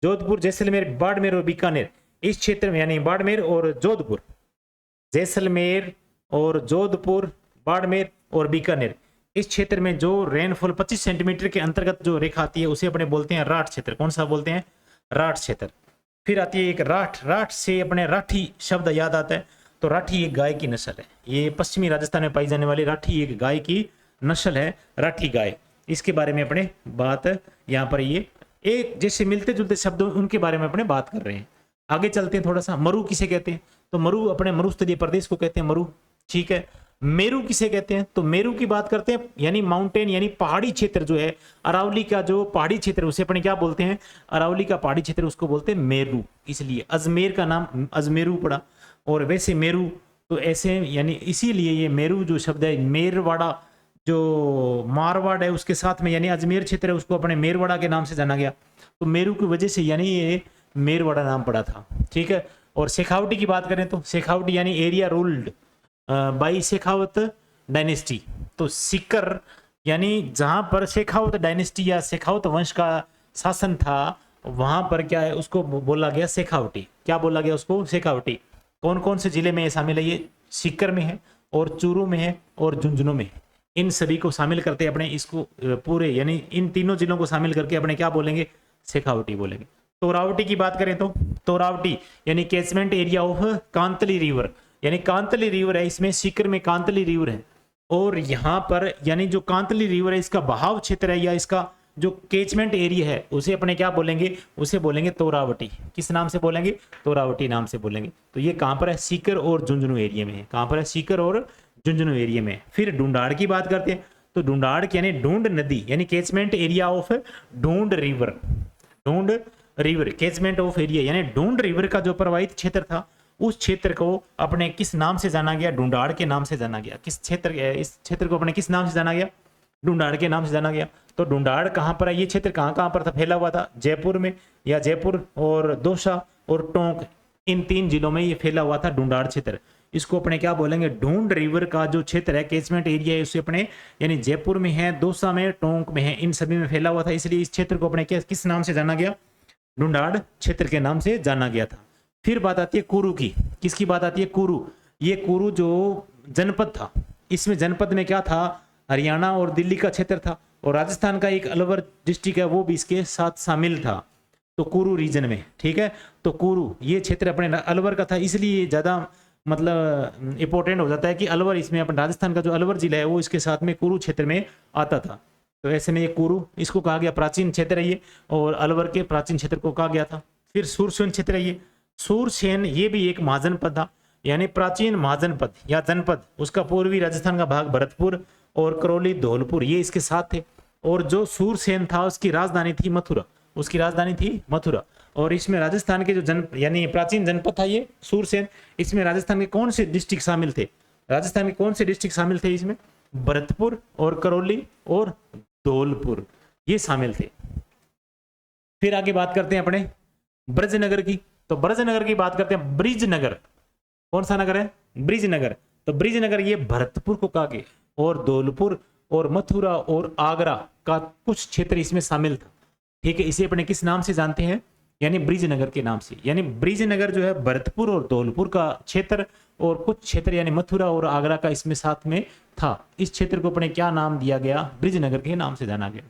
जोधपुर, जैसलमेर, बाड़मेर और बीकानेर, इस क्षेत्र में, यानी बाड़मेर और जोधपुर, जैसलमेर और जोधपुर, बाड़मेर और बीकानेर, इस क्षेत्र में जो रेनफॉल 25 सेंटीमीटर के अंतर्गत जो रेखा आती है, उसे अपने बोलते हैं राठ क्षेत्र। कौन सा बोलते हैं? राठ क्षेत्र। फिर आती है एक राठ। राठ से अपने राठी शब्द याद आता है। तो राठी एक गाय की नस्ल है। ये पश्चिमी राजस्थान में पाई जाने वाली राठी एक गाय की नस्ल है, राठी गाय। इसके बारे में अपने बात यहाँ पर, ये एक जैसे मिलते जुलते शब्द उनके बारे में अपने बात कर रहे हैं। आगे चलते हैं थोड़ा सा। मरु किसे कहते हैं? तो मरु अपने मरुस्थलीय प्रदेश को कहते हैं मरु। ठीक है। मेरू किसे कहते हैं? तो मेरू की बात करते हैं, यानी माउंटेन यानी पहाड़ी क्षेत्र जो है, अरावली का जो पहाड़ी क्षेत्र, उसे अपने क्या बोलते हैं? अरावली का पहाड़ी क्षेत्र, उसको बोलते हैं मेरू। इसलिए अजमेर का नाम अजमेरू पड़ा। और वैसे मेरू तो ऐसे, यानी इसीलिए ये मेरू जो शब्द है, मेरवाड़ा जो मारवाड़ है उसके साथ में, यानी अजमेर क्षेत्र है, उसको अपने मेरवाड़ा के नाम से जाना गया। तो मेरू की वजह से यानी ये मेरवाड़ा नाम पड़ा था। ठीक है। और शेखावटी की बात करें तो शेखावटी यानी area ruled by Shekhawat dynasty. तो सीकर यानी जहां पर शेखावत डायनेस्टी या शेखावत वंश का शासन था, वहां पर क्या है? उसको बोला गया शेखावटी। क्या बोला गया उसको? शेखावटी। कौन कौन से जिले में ये शामिल है? ये सीकर में है, और चूरू में है, और झुंझुनू में है। इन सभी को शामिल करते अपने इसको पूरे यानी इन तीनों जिलों को शामिल करके अपने क्या बोलेंगे, शेखावटी बोलेंगे। तोरावटी की बात करें तो तोरावटी यानी catchment area of Kantli river, यानी कांतली रिवर है, इसमें सीकर में कांतली रिवर है और यहाँ पर यानी जो कांतली रिवर है इसका बहाव क्षेत्र है या इसका जो कैचमेंट एरिया है उसे अपने क्या बोलेंगे, उसे बोलेंगे तोरावटी। किस नाम से बोलेंगे, तोरावटी नाम से बोलेंगे। तो ये कहाँ पर है, सीकर और झुंझुनू एरिया में है। कहाँ पर है, सीकर और झुंझुनू एरिया में। फिर ढूंढाड़ की बात करते हैं तो ढूंढाड़ यानी ढूंढ नदी यानी कैचमेंट एरिया ऑफ ढूंढ रिवर, ढूंढ रिवर कैचमेंट ऑफ एरिया यानी ढूंढ रिवर का जो प्रवाहित क्षेत्र था उस क्षेत्र को अपने किस नाम से जाना गया, ढूंढाड़ के नाम से जाना गया। किस क्षेत्र, इस क्षेत्र को अपने किस नाम से जाना गया, ढूंढाड़ के नाम से जाना गया। तो ढूंढाड़ कहाँ पर है, ये क्षेत्र कहाँ पर था, फैला हुआ था जयपुर में, या जयपुर और दौसा और टोंक इन 3 जिलों में ये फैला हुआ था ढूंढाड़ क्षेत्र। इसको अपने क्या बोलेंगे, ढूंढ रिवर का जो क्षेत्र है कैचमेंट एरिया है उसे अपने यानी जयपुर में है, दौसा में, टोंक में है, इन सभी में फैला हुआ था, इसलिए इस क्षेत्र को अपने किस नाम से जाना गया, ढूंढाड़ क्षेत्र के नाम से जाना गया था। फिर बात आती है कुरु की। किसकी बात आती है, कुरु। ये कुरु जो जनपद था, इसमें जनपद में क्या था, हरियाणा और दिल्ली का क्षेत्र था और राजस्थान का एक अलवर डिस्ट्रिक्ट है वो भी इसके साथ शामिल था, तो कुरु रीजन में। ठीक है, तो कुरु ये क्षेत्र अपने अलवर का था, इसलिए ज्यादा मतलब इंपॉर्टेंट हो जाता है कि अलवर इसमें अपने राजस्थान का जो अलवर जिला है वो इसके साथ में कुरु क्षेत्र में आता था। तो ऐसे में ये कुरु इसको कहा गया प्राचीन क्षेत्र है ये, और अलवर के प्राचीन क्षेत्र को कहा गया था। फिर सूरसेन क्षेत्र है ये, सूरसेन ये भी एक महाजनपद था, यानी प्राचीन महाजनपद या जनपद। उसका पूर्वी राजस्थान का भाग भरतपुर और करौली धौलपुर ये इसके साथ थे, और जो सूरसेन था उसकी राजधानी थी मथुरा, उसकी राजधानी थी मथुरा। और इसमें राजस्थान के जो यानी प्राचीन जनपद था ये सूरसेन, इसमें राजस्थान के कौन से डिस्ट्रिक्ट शामिल थे, राजस्थान के कौन से डिस्ट्रिक्ट शामिल थे इसमें, भरतपुर और करौली और धौलपुर ये शामिल थे। फिर आगे बात करते हैं अपने ब्रजनगर की। तो ब्रजनगर की बात करते हैं, ब्रिजनगर कौन सा नगर है, ब्रिजनगर। तो ब्रिजनगर ये भरतपुर को कहा गया, और धौलपुर और मथुरा और आगरा का कुछ क्षेत्र इसमें शामिल था। ठीक है, इसे अपने किस नाम से जानते हैं, यानी ब्रिजनगर के नाम से। यानी ब्रिजनगर जो है भरतपुर और धौलपुर का क्षेत्र और कुछ क्षेत्र यानी मथुरा और आगरा का इसमें साथ में था। इस क्षेत्र को अपने क्या नाम दिया गया, ब्रिजनगर के नाम से जाना गया।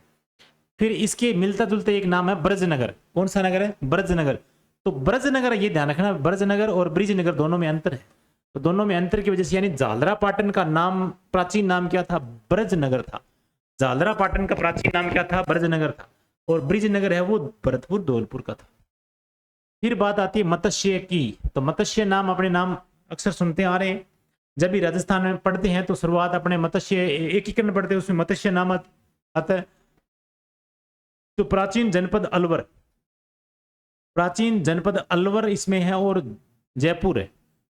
फिर इसके मिलता जुलता एक नाम है ब्रजनगर। कौन सा नगर है, ब्रजनगर। तो ब्रजनगर ये ध्यान रखना, ब्रजनगर और ब्रिजनगर दोनों में अंतर है। तो दोनों में अंतर की वजह से यानी झालरा पाटन का नाम, प्राचीन नाम क्या था, ब्रजनगर था। झालरा पाटन का प्राचीन नाम क्या था, ब्रजनगर था, और ब्रिजनगर है वो भरतपुर धौलपुर का था। फिर बात आती है मत्स्य की। तो मत्स्य नाम अपने नाम अक्सर सुनते आ रहे हैं, जब भी राजस्थान में पढ़ते हैं तो शुरुआत अपने मत्स्य एकीकरण पढ़ते हैं उसमें मत्स्य नाम आता है। तो प्राचीन जनपद अलवर, प्राचीन जनपद अलवर इसमें है और जयपुर है।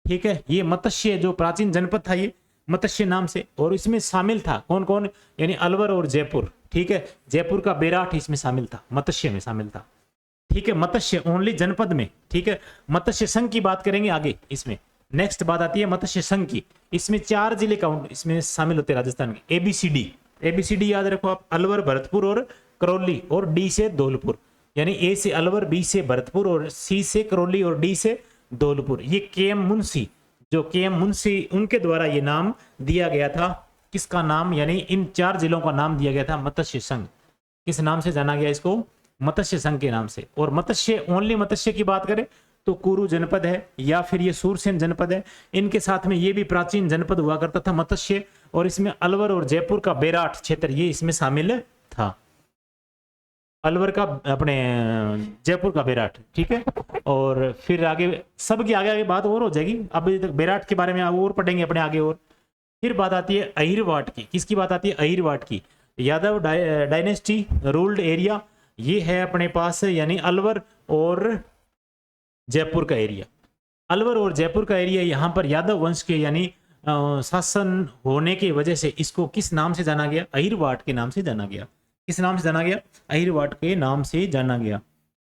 ठीक है, ये मत्स्य जो प्राचीन जनपद था ये मत्स्य नाम से, और इसमें शामिल था कौन कौन, यानी अलवर और जयपुर। ठीक है, जयपुर का बेराठ इसमें शामिल था, मत्स्य में शामिल था। ठीक है, मत्स्य ओनली जनपद में। ठीक है, मत्स्य संघ की बात करेंगे आगे। इसमें नेक्स्ट बात आती है मत्स्य संघ की। इसमें 4 जिले काउंट इसमें शामिल होते हैं राजस्थान के, ABCD। ABCD याद रखो आप, अलवर, भरतपुर और करौली, और D से धौलपुर। यानी A से अलवर, B से भरतपुर और C से करौली और D से धौलपुर। ये KM मुंशी, जो KM मुंशी उनके द्वारा ये नाम दिया गया था। किसका नाम, यानी इन 4 जिलों का नाम दिया गया था मत्स्य संघ। किस नाम से जाना गया इसको, मत्स्य संघ के नाम से। और मत्स्य ओनली मत्स्य की बात करें तो कुरु जनपद है या फिर ये सूरसेन जनपद है, इनके साथ में ये भी प्राचीन जनपद हुआ करता था मत्स्य, और इसमें अलवर और जयपुर का बेराठ क्षेत्र ये इसमें शामिल था। अलवर का अपने जयपुर का बेराठ। ठीक है, और फिर आगे सब की आगे बात और हो जाएगी, अभी तक बेराठ के बारे में और पढ़ेंगे अपने आगे। और फिर बात आती है अहिरवाट की। किसकी बात आती है, अहिरवाट की। यादव डायनेस्टी रूल्ड एरिया ये है अपने पास, यानी अलवर और जयपुर का एरिया। अलवर और जयपुर का एरिया, यहाँ पर यादव वंश के यानी शासन होने की वजह से इसको किस नाम से जाना गया, अहिरवाट के नाम से जाना गया। किस नाम से जाना गया, अहिरवाट के नाम से जाना गया।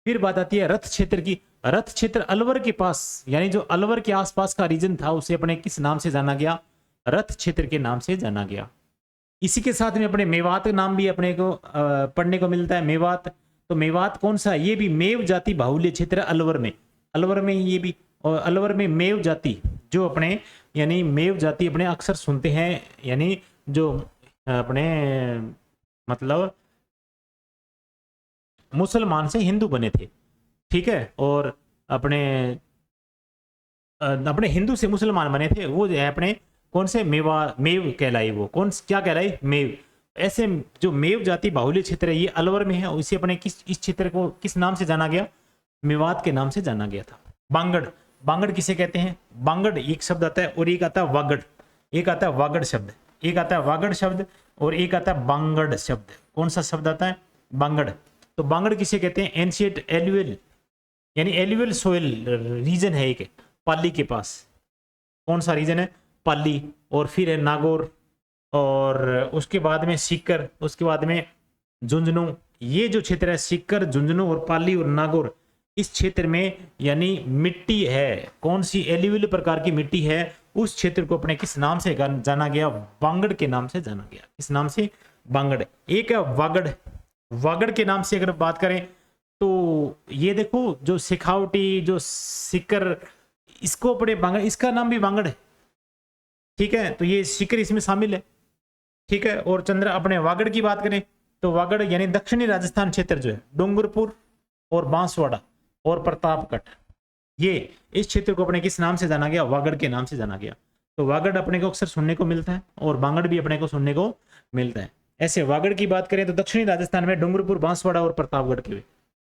फिर बात आती है रथ क्षेत्र की। रथ क्षेत्र अलवर के पास, यानी जो अलवर के आसपास का रीजन था उसे अपने किस नाम से जाना गया, रथ क्षेत्र के नाम से जाना गया। इसी के साथ में अपने मेवात नाम भी अपने को पढ़ने को मिलता है, मेवात। तो मेवात कौन सा, ये भी मेव जाति बाहुल्य क्षेत्र अलवर में, अलवर में ये भी। और अलवर में मेव जाति जो अपने यानी मेव जाति अपने अक्सर सुनते हैं, यानी जो अपने मतलब मुसलमान से हिंदू बने थे, ठीक है, और अपने अपने हिंदू से मुसलमान बने थे, वो जो है अपने कौन से मेव कहलाई, वो कौन क्या कहलाई, मेव। ऐसे जो मेव जाति बाहुल्य क्षेत्र है ये अलवर में है, इसे अपने इस क्षेत्र को किस नाम से जाना गया, मेवात के नाम से जाना गया था। बांगड़, बांगड़ किसे कहते हैं, बांगड़ एक शब्द आता है और एक आता है वागड़, एक आता है वागड़ शब्द, एक आता है वागड़ शब्द और एक आता है बांगड़ शब्द। कौन सा शब्द आता है, बांगड़। तो बांगड़ किसे कहते हैं, एंशिएंट एलुअल यानी एलुअल सोइल रीजन है एक पाली के पास, कौन सा रीजन है, पाली, और फिर है नागौर, और उसके बाद में सीकर, उसके बाद में झुंझुनू। ये जो क्षेत्र है सीकर, झुंझुनू और पाली और नागौर, इस क्षेत्र में यानी मिट्टी है, कौन सी एल्यूवियल प्रकार की मिट्टी है, उस क्षेत्र को अपने किस नाम से जाना गया, बांगड़ के नाम से जाना गया। किस नाम से, बांगड़। एक है वागड़, वागड़ के नाम से अगर बात करें तो ये देखो जो सिखावटी, जो सिकर, इसको अपने बांगड़, इसका नाम भी बांगड़ है, ठीक है, तो ये सिकर इसमें शामिल है, ठीक है। और चंद्र अपने वागड़ की बात करें तो वागड़ यानी दक्षिणी राजस्थान क्षेत्र जो है, डूंगरपुर और बांसवाड़ा और प्रतापगढ़, ये इस क्षेत्र को अपने किस नाम से जाना गया, वागड़ के नाम से जाना गया। तो वागड़ अपने को अक्सर सुनने को मिलता है और बांगड़ भी अपने को सुनने को मिलता है। ऐसे वागड़ की बात करें तो दक्षिणी राजस्थान में डूंगरपुर, बांसवाड़ा और प्रतापगढ़ के,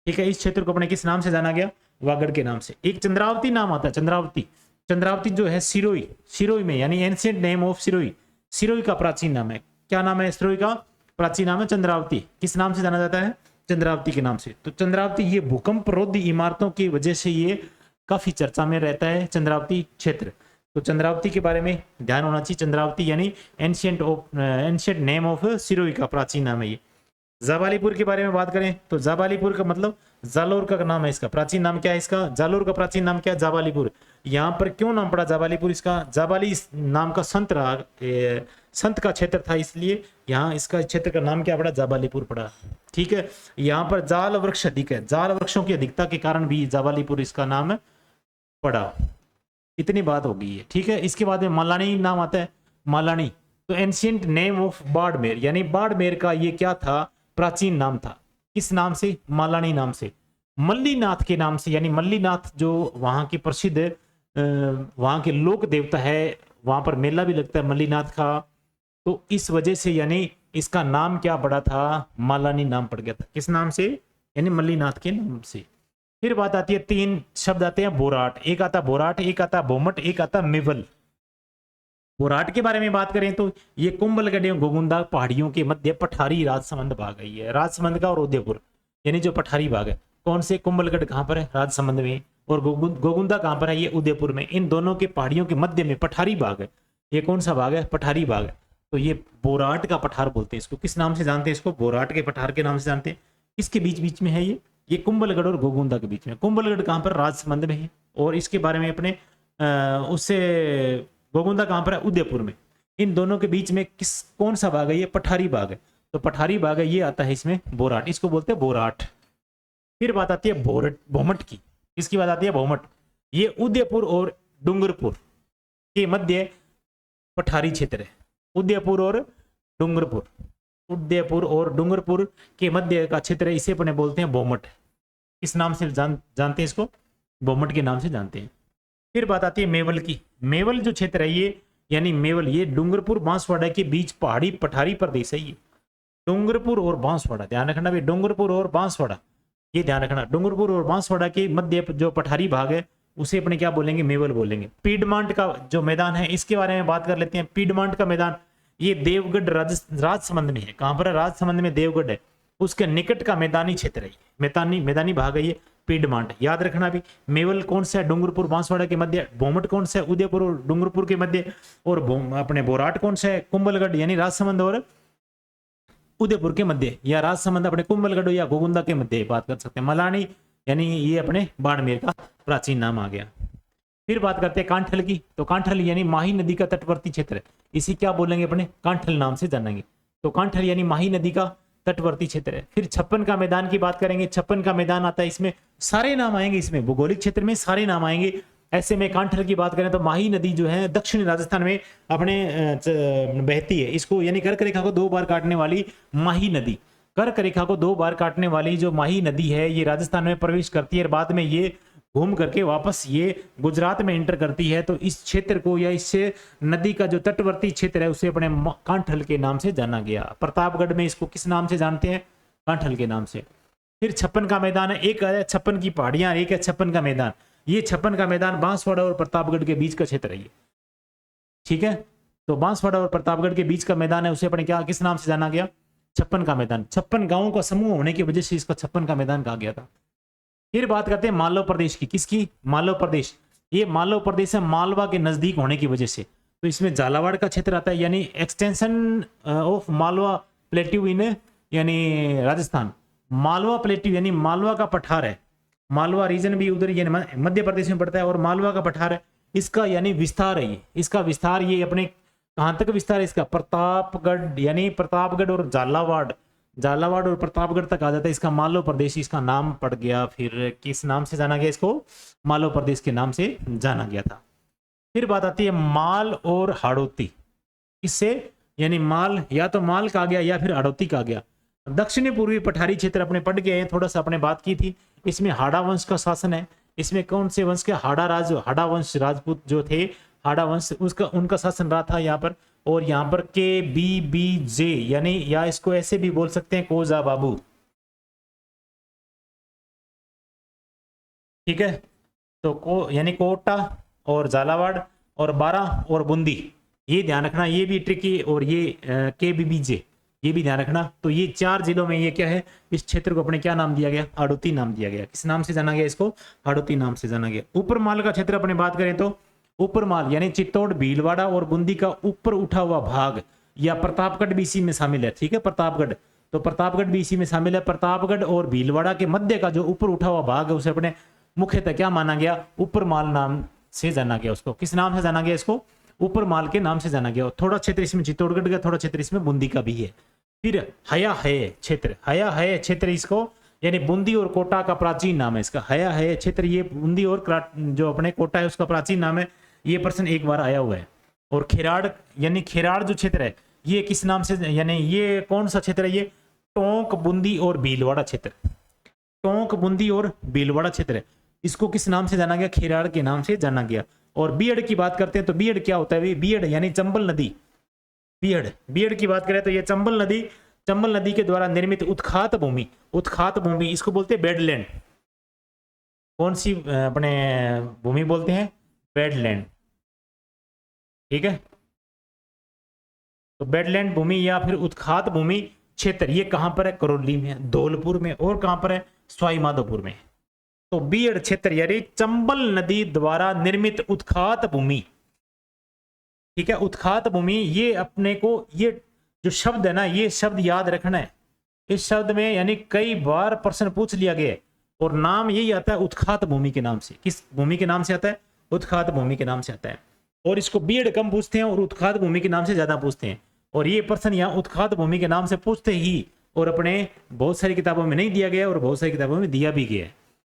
ठीक है, इस क्षेत्र को अपने किस नाम से जाना गया, वागड़ के नाम से। एक चंद्रावती नाम आता है, चंद्रावती, चंद्रावती जो है सिरोही, सिरोही में यानी ancient name of Sirohi, Sirohi का प्राचीन नाम है, क्या नाम है सिरोही का, प्राचीन नाम है चंद्रावती। किस नाम से जाना जाता है, चंद्रावती के नाम से। तो चंद्रावती ये भूकंप रोधी इमारतों की वजह से ये काफी चर्चा में रहता है चंद्रावती क्षेत्र। तो चंद्रावती के बारे में ध्यान होना चाहिए, चंद्रावती यानी एंशिएंट नेम ऑफ सिरोही का प्राचीन नाम है ये। जाबालीपुर के बारे में बात करें तो जाबालीपुर का मतलब जालोर का नाम है, इसका प्राचीन नाम क्या है, इसका जालोर का प्राचीन नाम क्या है, जाबालीपुर। यहाँ पर क्यों नाम पड़ा जाबालीपुर, इसका जाबाली इस नाम का संत रहा, संत का क्षेत्र था, इसलिए यहाँ इसका क्षेत्र का नाम क्या पड़ा, जाबालीपुर पड़ा, ठीक है। यहाँ पर जाल वृक्ष अधिक है, जाल वृक्षों की अधिकता के कारण भी जाबालीपुर इसका नाम पड़ा। इतनी बात हो गई है, ठीक है। इसके बाद में मालानी नाम आता है, मालानी तो एंशिएंट नेम ऑफ बाड़मेर, यानी बाड़मेर का ये क्या था, प्राचीन नाम था, किस नाम से, मालानी नाम से। मल्लीनाथ के नाम से, यानी मल्लीनाथ जो वहां की प्रसिद्ध वहां के लोक देवता है, वहां पर मेला भी लगता है मल्लीनाथ का, तो इस वजह से यानी इसका नाम क्या पड़ा था, मालानी नाम पड़ गया था, किस नाम से, यानी मल्लीनाथ के नाम से। फिर बात आती है, तीन शब्द आते हैं बोराट, एक आता बोराट, एक आता बोमट, एक आता मेवल। बोराट के बारे में बात करें तो ये कुंभलगढ़ एवं गोगुंदा पहाड़ियों के मध्य पठारी राजसमंद भाग है, ये राजसमंद का और उदयपुर यानी जो पठारी भाग है। कौन से, कुंभलगढ़ कहाँ पर है, राजसमंद में, और गोगुंदा कहाँ पर है, ये उदयपुर में। इन दोनों के पहाड़ियों के मध्य में पठारी भाग है, ये कौन सा भाग है, पठारी भाग है। तो ये बोराट का पठार बोलते हैं इसको, किस नाम से जानते हैं इसको, बोराट के पठार के नाम से जानते हैं। इसके बीच बीच में है ये कुंभलगढ़ और गोगुंदा के बीच में। कुंभलगढ़ कहाँ पर, राजसमंद में है, और इसके बारे में अपने उससे गोगुंदा कहाँ पर है, उदयपुर में। इन दोनों के बीच में कौन सा भाग है, ये पठारी भाग है। तो पठारी भाग है, ये आता है इसमें बोराट, इसको बोलते हैं बोराट। फिर बात आती है भोमट की, इसकी बात आती है भोमट। ये उदयपुर और डूंगरपुर के मध्य पठारी क्षेत्र है, उदयपुर और डूंगरपुर, उदयपुर और डूंगरपुर के मध्य का क्षेत्र है, इसे अपने बोलते हैं भोमट। इस नाम से जानते हैं इसको, भोमट के नाम से जानते हैं। फिर बात आती है मेवल की। मेवल जो क्षेत्र है ये, यानी मेवल, ये डूंगरपुर बांसवाड़ा के बीच पहाड़ी पठारी प्रदेश है। ये डूंगरपुर और बांसवाड़ा, ध्यान रखना भाई, डूंगरपुर और बांसवाड़ा, ये ध्यान रखना, डूंगरपुर और बांसवाड़ा के मध्य जो पठारी भाग है उसे अपने क्या बोलेंगे, मेवल बोलेंगे। पीडमांट का जो मैदान है इसके बारे में बात कर लेते हैं। पीडमांट का मैदान ये देवगढ़ राजसमंद में है, कहां पर है, राजसमंद में देवगढ़ है, उसके निकट का मैदानी क्षेत्र है, मैदानी भाग है ये पीडमांट। याद रखना भी, मेवल कौन सा है, डूंगरपुर बांसवाड़ा के मध्य, भोमट कौन सा है, उदयपुर और डूंगरपुर के मध्य, और अपने बोराट कौन सा है, कुंभलगढ़ यानी राजसमंद और उदयपुर के मध्य, या राजसमंद अपने कुंभलगढ़ या गोगुंदा के मध्य बात कर सकते हैं। मलानी यानी ये अपने बाड़मेर का प्राचीन नाम आ गया। फिर बात करते हैं कांठल की। तो कांठल यानी माही नदी का तटवर्ती क्षेत्र है, इसी क्या बोलेंगे अपने, कांठल नाम से जानेंगे। तो कांठल यानी माही नदी का तटवर्ती क्षेत्र है। फिर छप्पन का मैदान की बात करेंगे। छप्पन का मैदान आता है, इसमें सारे नाम आएंगे, इसमें भौगोलिक क्षेत्र में सारे नाम आएंगे। ऐसे में कांठल की बात करें तो माही नदी जो है दक्षिणी राजस्थान में अपने बहती है। इसको यानी कर्क रेखा को 2 बार काटने वाली माही नदी, कर्क रेखा को 2 बार काटने वाली जो माही नदी है ये राजस्थान में प्रवेश करती है और बाद में ये घूम करके वापस ये गुजरात में एंटर करती है। तो इस क्षेत्र को या इससे नदी का जो तटवर्ती क्षेत्र है उसे अपने कांठल के नाम से जाना गया। प्रतापगढ़ में इसको किस नाम से जानते हैं? कांठल के नाम से। फिर 56 का मैदान है, एक है 56 की पहाड़ियां, एक है 56 का मैदान। ये 56 का मैदान बांसवाड़ा और प्रतापगढ़ के बीच का क्षेत्र है ये, ठीक है। तो बांसवाड़ा और प्रतापगढ़ के बीच का मैदान है, उसे अपने क्या किस नाम से जाना गया? 56 का मैदान। 56 गांवों का समूह होने की वजह से इसका 56 का मैदान कहा गया था। फिर बात करते हैं मालवा प्रदेश की। किसकी? मालवा प्रदेश। ये मालवा प्रदेश है मालवा के नजदीक होने की वजह से, तो इसमें झालावाड़ का क्षेत्र आता है, यानी एक्सटेंशन ऑफ मालवा प्लेट्यू इन यानी राजस्थान। मालवा प्लेट्यू यानी मालवा का पठार है, मालवा रीजन भी उधर यानी मध्य प्रदेश में पड़ता है, और मालवा का पठार है, इसका यानी विस्तार है ये, इसका विस्तार ये अपने कहां तक विस्तार है इसका? प्रतापगढ़, यानी प्रतापगढ़ और झालावाड़, झालावाड़ और प्रतापगढ़ तक आ जाता है। इसका मालवा प्रदेश इसका नाम पड़ गया। फिर किस नाम से जाना गया इसको? मालवा प्रदेश के नाम से जाना गया था। फिर बात आती है माल और हाड़ौती। इससे यानी माल या तो माल कहा गया या फिर हाड़ौती कहा गया। दक्षिणी पूर्वी पठारी क्षेत्र अपने पढ़ गए हैं, थोड़ा सा अपने बात की थी। इसमें हाड़ा वंश का शासन है। इसमें कौन से वंश के? हाड़ा वंश, राजपूत जो थे हाड़ा वंश, उसका उनका शासन रहा था यहाँ पर। और यहाँ पर KBBJ यानी, या इसको ऐसे भी बोल सकते हैं कोजा बाबू, ठीक है। तो यानी कोटा और झालावाड़ और बारा और बूंदी, ये ध्यान रखना, ये भी ट्रिकी। और ये KBBJ ये भी ध्यान रखना। तो ये 4 जिलों में ये क्या है? इस क्षेत्र को अपने क्या नाम दिया गया? हाड़ौती नाम दिया गया। किस नाम से जाना गया इसको? हाड़ौती नाम से जाना गया। ऊपर माल का क्षेत्र अपने बात करें तो ऊपर माल यानी चित्तौड़, भीलवाड़ा और बूंदी का ऊपर उठा हुआ भाग, या प्रतापगढ़ भी इसी में शामिल है, ठीक है। प्रतापगढ़, तो प्रतापगढ़ भी इसी में शामिल है। प्रतापगढ़ और भीलवाड़ा के मध्य का जो ऊपर उठा हुआ भाग है उसे अपने मुख्यतः क्या माना गया? ऊपर माल नाम से जाना गया। उसको किस नाम से जाना गया? इसको ऊपर माल के नाम से जाना गया। थोड़ा क्षेत्र इसमें चित्तौड़गढ़ का, थोड़ा क्षेत्र इसमें बूंदी का भी है। फिर हया है क्षेत्र, हया है क्षेत्र इसको यानी बूंदी और कोटा का प्राचीन नाम है इसका। हया है क्षेत्र ये बूंदी और जो अपने कोटा है उसका प्राचीन नाम है। ये प्रश्न एक बार आया हुआ है। और खेराड़ यानी खेराड़ जो क्षेत्र है ये किस नाम से, यानी ये कौन सा क्षेत्र है? ये टोंक, बूंदी और भीलवाड़ा क्षेत्र, टोंक, बूंदी और भीलवाड़ा क्षेत्र है। इसको किस नाम से जाना गया? खेराड़ के नाम से जाना गया। और बीहड़ की बात करते हैं तो बीहड़ क्या होता है? बीहड़ यानी चंबल नदी। बीहड़ की बात करें तो ये चंबल नदी के द्वारा निर्मित उत्खात भूमि, इसको बोलते हैं बेडलैंड। कौन सी अपने भूमि बोलते हैं? बेडलैंड, ठीक है। तो बेडलैंड भूमि या फिर उत्खात भूमि क्षेत्र ये कहां पर है? करौली में, धौलपुर में, और कहां पर है? सवाई माधोपुर में। तो बीहड़ क्षेत्र यानी चंबल नदी द्वारा निर्मित उत्खात भूमि, ठीक है। उत्खात भूमि ये अपने को, ये जो शब्द है ना, ये शब्द याद रखना है। इस शब्द में यानी कई बार प्रश्न पूछ लिया गया है, और नाम यही आता है उत्खात भूमि के नाम से। किस भूमि के नाम से आता है? उत्खात भूमि के नाम से आता है। और इसको बीहड़ कम पूछते हैं और उत्खात भूमि के नाम से ज्यादा पूछते हैं। और ये प्रश्न यहाँ उत्खात भूमि के नाम से पूछते ही, और अपने बहुत सारी किताबों में नहीं दिया गया और बहुत सारी किताबों में दिया भी गया है।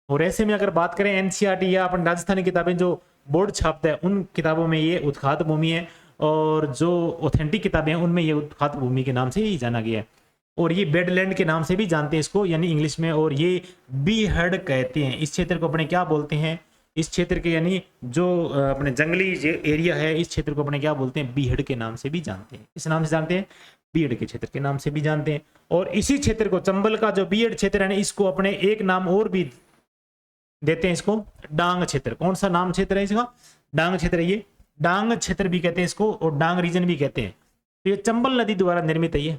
और ऐसे में अगर बात करें NCERT या अपन राजस्थानी किताबें जो बोर्ड छापता है उन किताबों में ये उत्खात भूमि है, और जो ऑथेंटिक किताबें हैं उनमें ये उत्खात भूमि के नाम से ही जाना गया है। और ये बेडलैंड के नाम से भी जानते हैं इसको, यानी इंग्लिश में। और ये बीहड़ कहते हैं इस क्षेत्र को, अपने क्या बोलते हैं? इस क्षेत्र के यानी जो अपने जंगली एरिया है इस क्षेत्र को अपने क्या बोलते हैं? बीहड़ के नाम से भी जानते हैं। इस नाम से जानते हैं? बीहड़ के क्षेत्र के नाम से भी जानते हैं। और इसी क्षेत्र को, चंबल का जो बीहड़ क्षेत्र है, इसको अपने एक नाम और भी देते हैं, इसको डांग क्षेत्र। कौन सा नाम क्षेत्र है इसका? डांग क्षेत्र। ये डांग क्षेत्र भी कहते हैं इसको, और डांग रीजन भी कहते हैं। तो ये चंबल नदी द्वारा निर्मित है ये,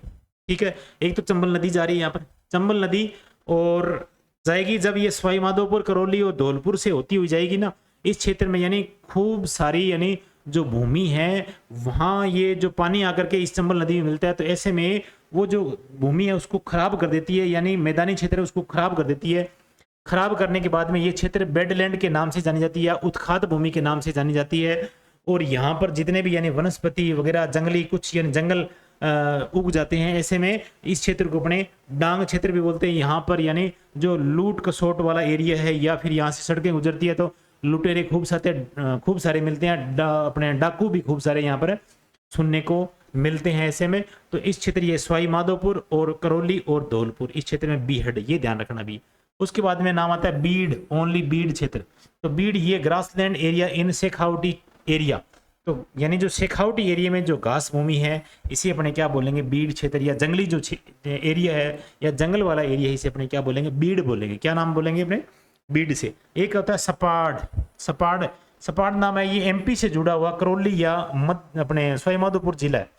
ठीक है। एक तो चंबल नदी जा रही है यहाँ पर, चंबल नदी, और जाएगी जब ये सवाई माधोपुर, करौली और धौलपुर से होती हुई जाएगी ना इस क्षेत्र में, यानी खूब सारी यानी जो भूमि है वहाँ ये जो पानी आकर के इस चंबल नदी में मिलता है, तो ऐसे में वो जो भूमि है उसको खराब कर देती है, यानी मैदानी क्षेत्र है उसको खराब कर देती है। खराब करने के बाद में ये क्षेत्र बेडलैंड के नाम से जानी जाती है या उत्खात भूमि के नाम से जानी जाती है। और यहाँ पर जितने भी यानी वनस्पति वगैरह जंगली कुछ यानी जंगल उग जाते हैं। ऐसे में इस क्षेत्र को अपने डांग क्षेत्र भी बोलते हैं। यहाँ पर यानी जो लूट कसोट वाला एरिया है या फिर यहाँ से सड़कें गुजरती है तो लुटेरे खूब सारे मिलते हैं, अपने डाकू भी खूब सारे यहाँ पर सुनने को मिलते हैं ऐसे में। तो इस क्षेत्र ये सवाई माधोपुर और करौली और धौलपुर, इस क्षेत्र में बीहड़, ये ध्यान रखना भी। उसके बाद में नाम आता है बीड़, ओनली बीड़ क्षेत्र। तो बीड़ ये grassland area in Shekhawati area, तो यानी जो शेखावटी एरिया में जो घास भूमि है इसे अपने क्या बोलेंगे, बीड़ क्षेत्र, या जंगली जो एरिया है या जंगल वाला एरिया है इसे अपने क्या बोलेंगे, बीड़ बोलेंगे। क्या नाम बोलेंगे अपने, बीड़ से। एक होता है सपाड़, सपाड़, सपाड़ नाम है, ये एमपी से जुड़ा हुआ करौली या अपने सवाईमाधोपुर जिला है,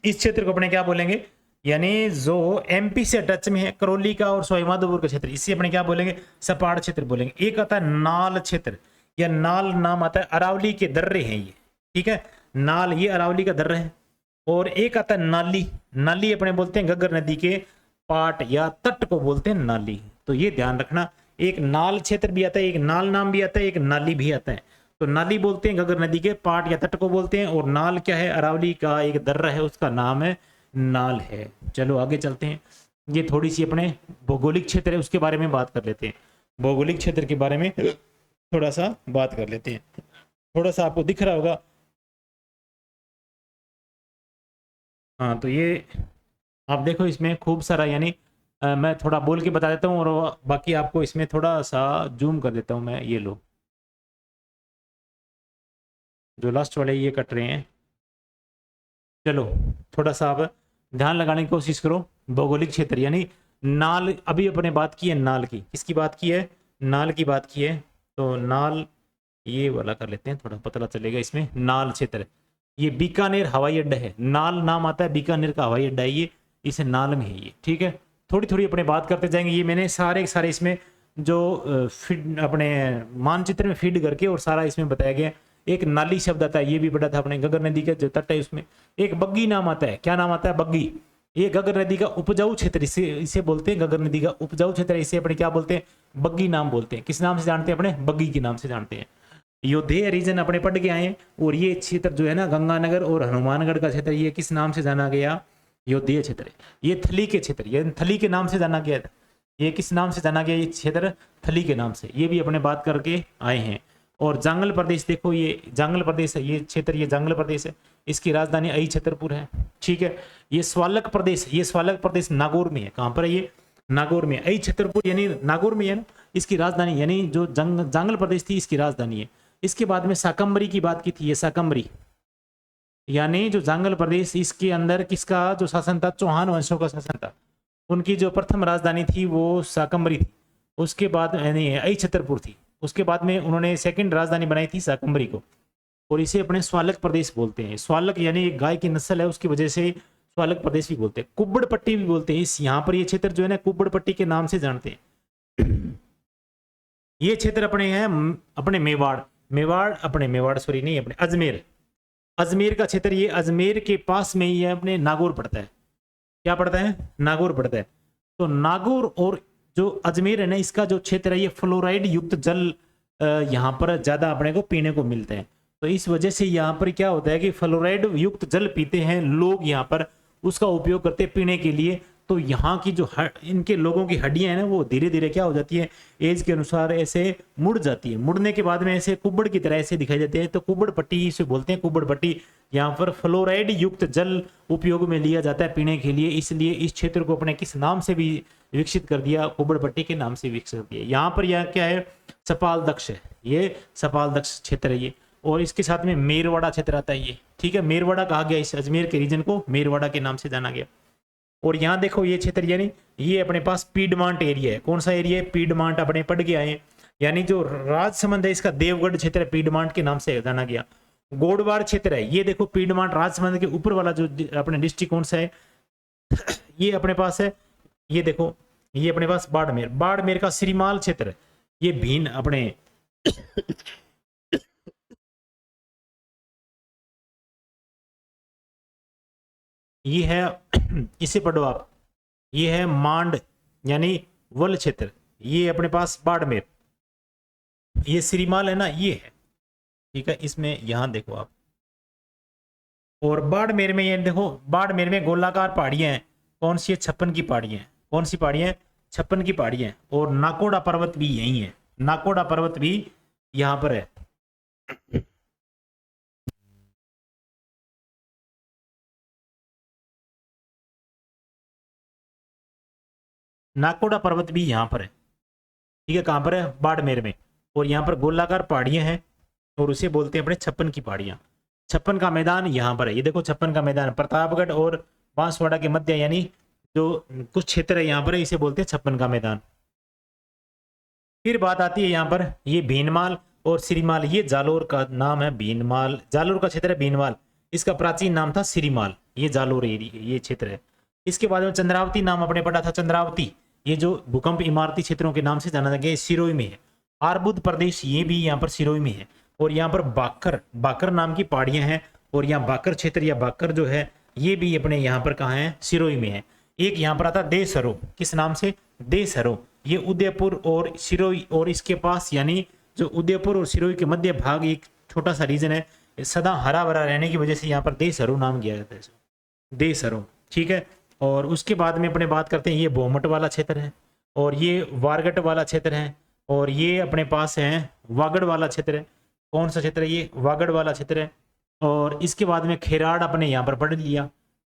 इस क्षेत्र को अपने क्या बोलेंगे, यानी जो एमपी से टच में है करौली का और सवाईमाधोपुर का क्षेत्र, इसे अपने क्या बोलेंगे, सपाड़ क्षेत्र बोलेंगे। एक आता है नाल क्षेत्र, या नाल नाम आता है, अरावली के दर्रे हैं ये, ठीक है, नाल ये अरावली का दर्रा है। और एक आता है नाली, नाली अपने बोलते हैं घग्गर नदी के पाट या तट को बोलते हैं नाली। तो ये ध्यान रखना, एक नाल क्षेत्र भी आता है, एक नाल नाम भी आता है, एक नाली भी आता है। तो नाली बोलते हैं घग्गर नदी के पाट या तट को बोलते हैं, और नाल क्या है, अरावली का एक दर्रा है उसका नाम है नाल है। चलो आगे चलते हैं, ये थोड़ी सी अपने भौगोलिक क्षेत्र है उसके बारे में बात कर लेते हैं, भौगोलिक क्षेत्र के बारे में थोड़ा सा बात कर लेते हैं। थोड़ा सा आपको दिख रहा होगा, हाँ, तो ये आप देखो इसमें खूब सारा, यानी मैं थोड़ा बोल के बता देता हूँ और बाकी आपको इसमें थोड़ा सा जूम कर देता हूँ मैं। ये लो, जो लास्ट वाले ये कट रहे हैं, चलो थोड़ा सा आप ध्यान लगाने की कोशिश करो। भौगोलिक क्षेत्र यानी नाल, अभी अपने बात की है नाल की, किसकी बात की है, नाल की बात की है। तो नाल ये वाला कर लेते हैं, थोड़ा पता चलेगा इसमें। नाल क्षेत्र ये बीकानेर हवाई अड्डा है, नाल नाम आता है बीकानेर का हवाई अड्डा है ये, इस नाल में है ये, ठीक है। थोड़ी थोड़ी अपने बात करते जाएंगे, ये मैंने सारे सारे इसमें जो फीड अपने मानचित्र में फीड करके और सारा इसमें बताया गया। एक नाली शब्द आता है, ये भी पढ़ा था अपने, घग्गर नदी का जो तट है उसमें। एक बग्गी नाम आता है, क्या नाम आता है, बग्गी, ये घग्गर नदी का उपजाऊ क्षेत्र, इसे बोलते हैं घग्गर नदी का उपजाऊ क्षेत्र, इसे अपने क्या बोलते हैं, बग्गी नाम बोलते हैं। किस नाम से जानते हैं अपने, बग्गी के नाम से जानते हैं। योधेय रीजन अपने पढ़ के आए, और ये क्षेत्र जो है ना गंगानगर और हनुमानगढ़ का क्षेत्र, ये किस नाम से जाना गया, योधेय क्षेत्र। ये थली के क्षेत्र, ये थली के नाम से जाना गया था। ये किस नाम से जाना गया, ये क्षेत्र थली के नाम से, ये भी अपने बात करके आए हैं। और जांगल प्रदेश देखो, ये जांगल प्रदेश है, ये क्षेत्र ये जांगल प्रदेश है, इसकी राजधानी आई छतरपुर है, ठीक है। ये स्वालक प्रदेश, ये स्वालक प्रदेश नागौर में है, कहाँ पर है ये, नागौर में। आई छतरपुर यानी नागौर में है ना, इसकी राजधानी, यानी जो जांगल प्रदेश थी इसकी राजधानी है। इसके बाद में साकम्बरी की बात की थी, ये साकम्बरी यानी जो जांगल प्रदेश, इसके अंदर किसका जो शासन था, चौहान वंशों का शासन था। उनकी जो प्रथम राजधानी थी वो साकम्बरी थी, उसके बाद यानी आई छतरपुर थी। उसके बाद में उन्होंने सेकंड राजधानी बनाई थी साकम्बरी को, और इसे अपने स्वालक प्रदेश बोलते हैं। स्वालक यानी एक गाय की नस्ल है, उसकी वजह से स्वालक प्रदेश भी बोलते हैं। कुब्बड़ पट्टी भी बोलते हैं इस, यहाँ पर ये क्षेत्र जो है ना कुब्बड़ पट्टी के नाम से जानते हैं। ये क्षेत्र अपने हैं अपने मेवाड़, मेवाड़ अपने मेवाड़ सॉरी नहीं, अपने अजमेर, अजमेर का क्षेत्र, ये अजमेर के पास में ही है, अपने नागौर पड़ता है। क्या पड़ता है, नागौर पड़ता है। तो नागौर और जो अजमेर है ना, इसका जो क्षेत्र है ये फ्लोराइड युक्त जल यहाँ पर ज्यादा अपने को पीने को मिलते हैं। तो इस वजह से यहाँ पर क्या होता है कि फ्लोराइड युक्त जल पीते हैं लोग, यहाँ पर उसका उपयोग करते हैं पीने के लिए। तो यहाँ की जो इनके लोगों की हड्डियां हैं ना, वो धीरे धीरे क्या हो जाती है, एज के अनुसार ऐसे मुड़ जाती है। मुड़ने के बाद में ऐसे कुब्बड़ की तरह ऐसे दिखाई देते हैं। तो कुब्बड़ पट्टी इसे बोलते हैं, कुब्बड़ पट्टी। यहाँ पर फ्लोराइड युक्त जल उपयोग में लिया जाता है पीने के लिए, इसलिए इस क्षेत्र को अपने किस नाम से भी विकसित कर दिया, कुब्बड़ पट्टी के नाम से विकसित कर दिया। यहाँ पर यह क्या है, सपाल दक्ष है, ये सपाल दक्ष क्षेत्र है ये। और इसके साथ में मेरवाड़ा क्षेत्र आता है ये, ठीक है। मेरवाड़ा कहा गया इस अजमेर के रीजन को, मेरवाड़ा के नाम से जाना गया। और यहाँ देखो ये क्षेत्र, यानी ये अपने पास पीडमांट एरिया है। कौन सा एरिया है, पीडमांट, अपने पढ़ के आए। यानी जो राजसमंद है इसका देवगढ़ क्षेत्र पीडमांट के नाम से जाना गया। गोडवाड़ क्षेत्र है, ये देखो पीडमांट राजसमंद के ऊपर वाला जो अपने डिस्ट्रिक्ट कौन सा है, ये अपने पास है, ये देखो ये अपने पास बाड़मेर, बाड़मेर का श्रीमाल क्षेत्र, ये भीन अपने ये है, इसे पढ़ो आप, ये है मांड यानी वल क्षेत्र, ये अपने पास बाड़मेर, ये श्रीमाल है ना, ये है, ठीक है। इसमें यहां देखो आप, और बाड़मेर में ये देखो, बाड़मेर में गोलाकार पहाड़ियां हैं। कौन सी है, 56 की पहाड़ियां हैं। कौन सी पहाड़ियां हैं, 56 की पहाड़ियां हैं। और नाकोड़ा पर्वत भी यही है, नाकोड़ा पर्वत भी यहाँ पर है। नाकोड़ा पर्वत भी यहाँ पर है, ठीक है। कहाँ पर है? बाड़मेर में। और यहाँ पर गोलाकार पहाड़ियाँ हैं और उसे बोलते हैं अपने छप्पन की पहाड़ियाँ। छप्पन का मैदान यहाँ पर है, ये देखो छप्पन का मैदान, प्रतापगढ़ और बांसवाड़ा के मध्य, यानी जो कुछ क्षेत्र है यहाँ पर है, इसे बोलते हैं छप्पन का मैदान। फिर बात आती है यहाँ पर, ये भीनमाल और श्रीमाल, ये जालोर का नाम है। भीनमाल जालोर का क्षेत्र है, भीनमाल इसका प्राचीन नाम था श्रीमाल, ये जालोर ये क्षेत्र है। इसके बाद में चंद्रावती नाम अपने पढ़ा था, चंद्रावती ये जो भूकंप इमारती क्षेत्रों के नाम से जाना गया, सिरोही में है। आरबुद प्रदेश ये भी यहाँ पर सिरोही में है। और यहाँ पर बाकर बाकर नाम की पहाड़ियां हैं, और यहाँ बाकर क्षेत्र या बाकर जो है ये भी अपने यहाँ पर कहाँ है? सिरोही में है। एक यहाँ पर आता देसरो, किस नाम से? देसरो, ये उदयपुर और सिरोही और इसके पास, यानी जो उदयपुर और सिरोही के मध्य भाग एक छोटा सा रीजन है, सदा हरा भरा रहने की वजह से यहाँ पर देसरो नाम दिया जाता है, देसरो, ठीक है। और उसके बाद में अपने बात करते हैं, ये बोमट वाला क्षेत्र है, और ये वारगट वाला क्षेत्र है, और ये अपने पास है वागड़ वाला क्षेत्र है। कौन सा क्षेत्र है? ये वागड़ वाला क्षेत्र है। और इसके बाद में खेराड़ अपने यहाँ पर पढ़ लिया,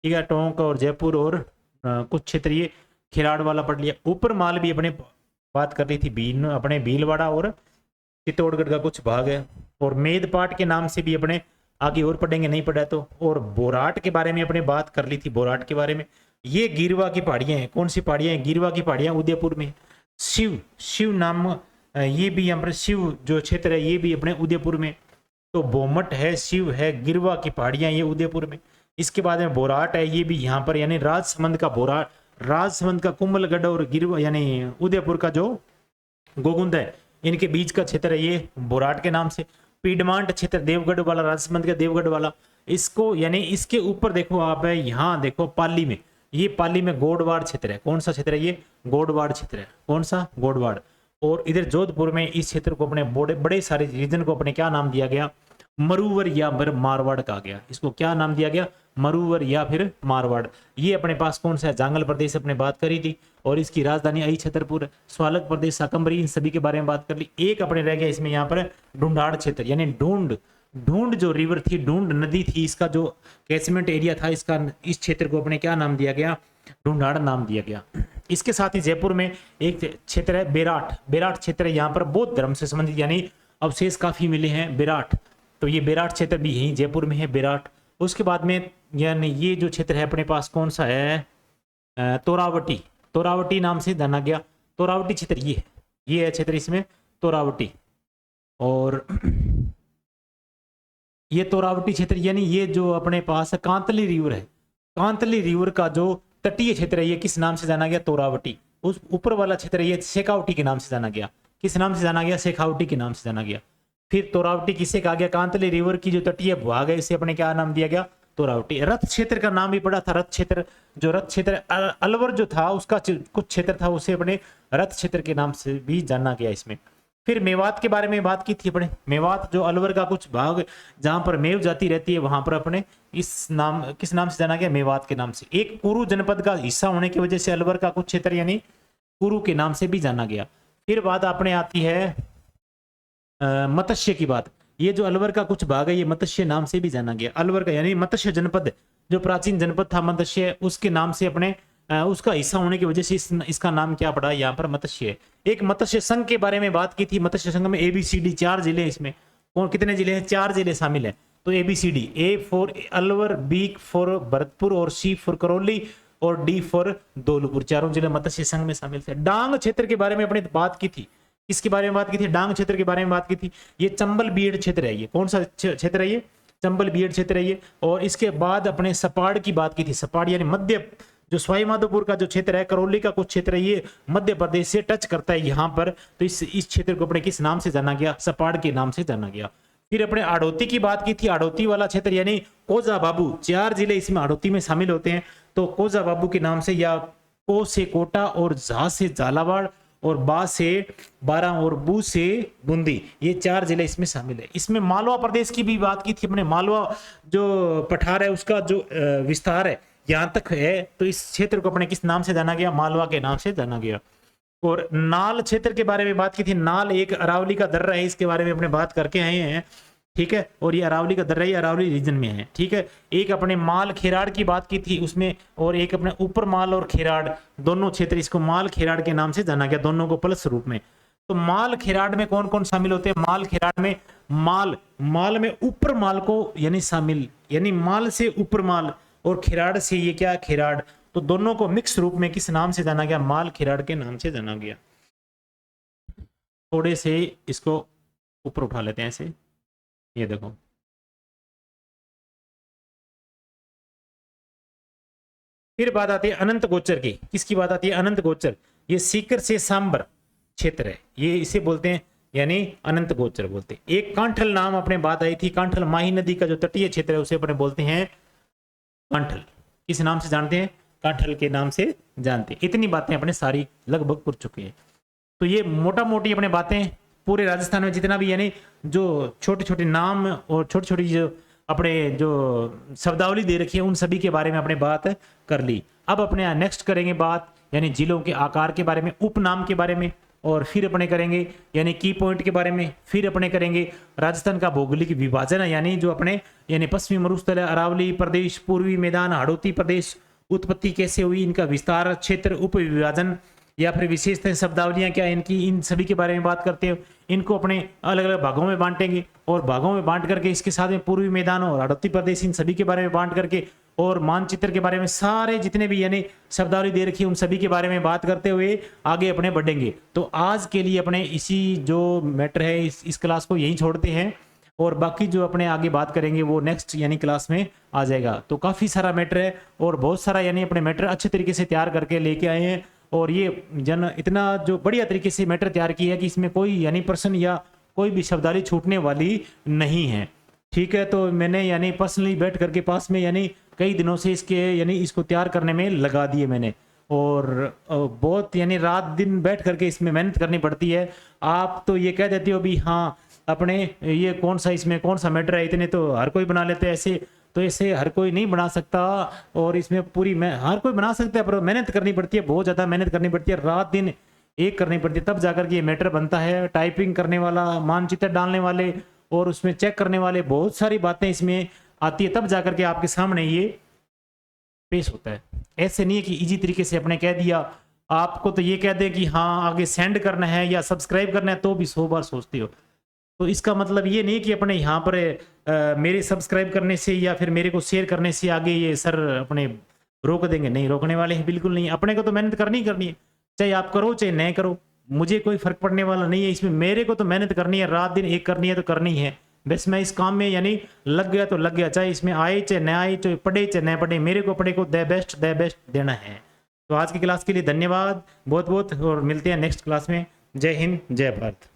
ठीक है। टोंक और जयपुर और कुछ क्षेत्र ये खेराड़ वाला पढ़ लिया। ऊपर माल भी अपने बात कर रही थी, बीन अपने भीलवाड़ा और चित्तौड़गढ़ का कुछ भाग है। और मेदपाट के नाम से भी अपने आगे और पढ़ेंगे, नहीं पढ़ा तो। और बोराट के बारे में अपने बात कर ली थी, बोराट के बारे में। ये गिरवा की पहाड़ियां हैं। कौन सी पहाड़ियां हैं? गिरवा की पहाड़ियां उदयपुर में। शिव शिव नाम, ये भी यहाँ पर शिव जो क्षेत्र है ये भी अपने उदयपुर में। तो बोमट है, शिव है, गिरवा की पहाड़ियां ये उदयपुर में। इसके बाद में बोराट है, ये भी यहाँ पर, यानी राजसमंद का बोराट, राजसमंद का कुंभलगढ़ और गिरवा यानी उदयपुर का जो गोगुंद है, इनके बीच का क्षेत्र है ये बोराट के नाम से। पीडमांट क्षेत्र देवगढ़ वाला, राजसमंद का देवगढ़ वाला, इसको यानी इसके ऊपर देखो आप है, यहाँ देखो पाली में, ये पाली में गोडवाड़ क्षेत्र है। कौन सा क्षेत्र है? ये गोडवाड़ क्षेत्र है। कौन सा? गोडवाड़। और इधर जोधपुर में इस क्षेत्र को अपने बड़े सारे रीजन को अपने क्या नाम दिया गया? मरुवर या फिर मारवाड़ कहा गया। इसको क्या नाम दिया गया? मरुवर या फिर मारवाड़। ये अपने पास कौन सा है? जांगल प्रदेश अपने बात करी थी, और इसकी राजधानी आई छतरपुर है। स्वालक प्रदेश, शाकंभरी, इन सभी के बारे में बात कर ली। एक अपने रह गया इसमें यहाँ पर ढूंढाड़ क्षेत्र, यानी ढूंढ जो रिवर थी, ढूंढ नदी थी, इसका जो कैचमेंट एरिया था, इसका इस क्षेत्र को अपने क्या नाम दिया गया? ढूंढाड़ नाम दिया गया। इसके साथ ही जयपुर में एक क्षेत्र है बेराट, बेराट क्षेत्र है। यहाँ पर बौद्ध धर्म से संबंधित यानी अवशेष काफी मिले हैं, बेराट। तो ये बेराट क्षेत्र भी यही जयपुर में है, बेराट। उसके बाद में यानी ये जो क्षेत्र है अपने पास कौन सा है? तोरावटी, तोरावटी नाम से जाना गया। तोरावटी क्षेत्र ये है क्षेत्र, इसमें तोरावटी। और ये तोरावटी क्षेत्र यानी ये जो अपने पास कांतली रिवर है, कांतली रिवर का जो तटीय क्षेत्र है ये किस नाम से जाना गया? तोरावटी। उस ऊपर वाला क्षेत्र ये शेखावटी के नाम से जाना गया। किस नाम से जाना गया? शेखावटी के नाम से जाना गया। फिर तोरावटी किसे कहा गया? कांतली रिवर की जो तटीय भाग है इसे अपने क्या नाम दिया गया? तोरावटी। रथ क्षेत्र का नाम भी पड़ा था, रथ क्षेत्र। जो रथ क्षेत्र अलवर जो था उसका कुछ क्षेत्र था, उसे अपने रथ क्षेत्र के नाम से भी जाना गया इसमें। फिर मेवात के बारे में बात की थी अपने। मेवात जो अलवर का कुछ भाग जहां पर मेव जाति रहती है, वहां पर अपने किस नाम से जाना गया? मेवात के नाम से। एक कुरु जनपद का हिस्सा होने की वजह से अलवर का कुछ क्षेत्र यानी कुरु के नाम से भी जाना गया। फिर बात अपने आती है मत्स्य की बात। ये जो अलवर का कुछ भाग है ये मत्स्य नाम से भी जाना गया। अलवर का यानी मत्स्य जनपद, जो प्राचीन जनपद था मत्स्य, उसके नाम से अपने उसका हिस्सा होने की वजह से इसका नाम क्या पड़ा? यहाँ पर मत्स्य। एक मत्स्य संघ के बारे में बात की थी। मत्स्य संघ में ABCD 4 जिले इसमें। और कितने जिले हैं? 4 जिले शामिल हैं। तो ABCD, A for Alwar, B for Bharatpur, और C फॉर करौली, और D फॉर धौलपुर। चारों जिले मत्स्य संघ में शामिल थे। डांग क्षेत्र के बारे में अपने बात की थी। किसके बारे में बात की थी? डांग क्षेत्र के बारे में बात की थी। ये चंबल बीड़ क्षेत्र है। ये कौन सा क्षेत्र है? ये चंबल बीड़ क्षेत्र है ये। और इसके बाद अपने सपाड़ की बात की थी। सपाड़ यानी मध्य, जो सवाई माधोपुर का जो क्षेत्र है, करौली का कुछ क्षेत्र है, ये मध्य प्रदेश से टच करता है यहाँ पर। तो इस क्षेत्र को अपने किस नाम से जाना गया? सपाड़ के नाम से जाना गया। फिर अपने आड़ोती की बात की थी। आड़ोती वाला क्षेत्र यानी कोजा बाबू, 4 जिले इसमें आड़ोती में शामिल होते हैं। तो कोजा बाबू के नाम से, या को से कोटा, और झा से झालावाड़, और बा से बारा, और बू से बूंदी, ये 4 जिले इसमें शामिल है। इसमें मालवा प्रदेश की भी बात की थी अपने। मालवा जो पठार है उसका जो विस्तार है यहाँ तक है। तो इस क्षेत्र को अपने किस नाम से जाना गया? मालवा के नाम से जाना गया। और नाल क्षेत्र के बारे में बात की थी। नाल एक अरावली का दर्रा है, इसके बारे में अपने बात करके आए हैं, ठीक है। और ये अरावली का दर्रा, ये अरावली रीजन में है, ठीक है। एक अपने माल खेराड़ की बात की थी उसमें, और एक अपने ऊपर माल और खेराड़ दोनों क्षेत्र, इसको माल खेराड़ के नाम से जाना गया, दोनों को प्लस रूप में। तो माल खेराड़ में कौन कौन शामिल होते हैं? माल खेराड़ में माल में ऊपर माल को यानी शामिल, यानी माल से ऊपर माल, और खेराड़ से ये क्या खेराड़, तो दोनों को मिक्स रूप में किस नाम से जाना गया? माल खेराड़ के नाम से जाना गया। थोड़े से इसको ऊपर उठा लेते हैं ऐसे, ये देखो। फिर बात आती है अनंत गोचर की। किसकी बात आती है? अनंत गोचर। ये सीकर से सांबर क्षेत्र है, ये इसे बोलते हैं यानी अनंत गोचर बोलते हैं। एक कांठल नाम अपने बात आई थी, कांठल माही नदी का जो तटीय क्षेत्र है उसे अपने बोलते हैं कांठल। किस नाम से जानते हैं? कांठल के नाम से जानते हैं। इतनी बातें अपने सारी लगभग कर चुके हैं। तो ये मोटा मोटी अपने बातें पूरे राजस्थान में जितना भी यानी जो छोटे छोटे नाम और छोटी छोटी जो अपने जो शब्दावली दे रखी है उन सभी के बारे में अपने बात कर ली। अब अपने नेक्स्ट करेंगे बात यानी जिलों के आकार के बारे में, उपनाम के बारे में, और फिर अपने करेंगे यानी की पॉइंट के बारे में। फिर अपने करेंगे राजस्थान का भौगोलिक विभाजन है, यानी जो अपने यानी पश्चिमी मरुस्थल, अरावली प्रदेश, पूर्वी मैदान, हाड़ौती प्रदेश, उत्पत्ति कैसे हुई, इनका विस्तार क्षेत्र, उप विभाजन या फिर विशेषता शब्दावलियां क्या इनकी, इन सभी के बारे में बात करते हैं। इनको अपने अलग अलग भागों में बांटेंगे, और भागों में बांट करके इसके साथ में पूर्वी मैदान और हाड़ौती प्रदेश इन सभी के बारे में बांट करके, और मानचित्र के बारे में सारे जितने भी यानी शब्दावली दे रखी है उन सभी के बारे में बात करते हुए आगे अपने बढ़ेंगे। तो आज के लिए अपने इसी जो मैटर है इस क्लास को यहीं छोड़ते हैं, और बाकी जो अपने आगे बात करेंगे वो नेक्स्ट यानी क्लास में आ जाएगा। तो काफ़ी सारा मैटर है और बहुत सारा यानी अपने मैटर अच्छे तरीके से तैयार करके लेके आए हैं, और ये जन इतना जो बढ़िया तरीके से मैटर तैयार किया है कि इसमें कोई यानी प्रश्न या कोई भी शब्दावली छूटने वाली नहीं है, ठीक है। तो मैंने यानी पर्सनली बैठ करके पास में यानी कई दिनों से इसके यानी इसको तैयार करने में लगा दिए मैंने, और बहुत यानी रात दिन बैठ करके इसमें मेहनत करनी पड़ती है। आप तो ये कह देते हो भी हाँ अपने ये कौन सा इसमें कौन सा मैटर है, इतने तो हर कोई बना लेते हैं ऐसे, तो ऐसे हर कोई नहीं बना सकता, और इसमें पूरी हर कोई बना सकता है पर मेहनत करनी पड़ती है, बहुत ज़्यादा मेहनत करनी पड़ती है, रात दिन एक करनी पड़ती है, तब जाकर के ये मैटर बनता है। टाइपिंग करने वाला, मानचित्र डालने वाले और उसमें चेक करने वाले, बहुत सारी बातें इसमें आती है, तब जाकर के आपके सामने ये पेश होता है। ऐसे नहीं है कि इजी तरीके से अपने कह दिया। आपको तो ये कह दे कि हाँ आगे सेंड करना है या सब्सक्राइब करना है तो भी 100 बार सोचते हो। तो इसका मतलब ये नहीं कि अपने यहाँ पर मेरे सब्सक्राइब करने से या फिर मेरे को शेयर करने से आगे ये सर अपने रोक देंगे, नहीं रोकने वाले हैं बिल्कुल नहीं। अपने को तो मेहनत करनी ही करनी है, चाहे आप करो चाहे नहीं करो, मुझे कोई फर्क पड़ने वाला नहीं है इसमें। मेरे को तो मेहनत करनी है, रात दिन एक करनी है तो करनी है। बस मैं इस काम में यानी लग गया तो लग गया, चाहे इसमें आए चाहे न आए, चाहे पढ़े चाहे न पढ़े, मेरे को पढ़े को द बेस्ट देना है। तो आज की क्लास के लिए धन्यवाद बहुत बहुत, और मिलते हैं नेक्स्ट क्लास में। जय हिंद, जय भारत।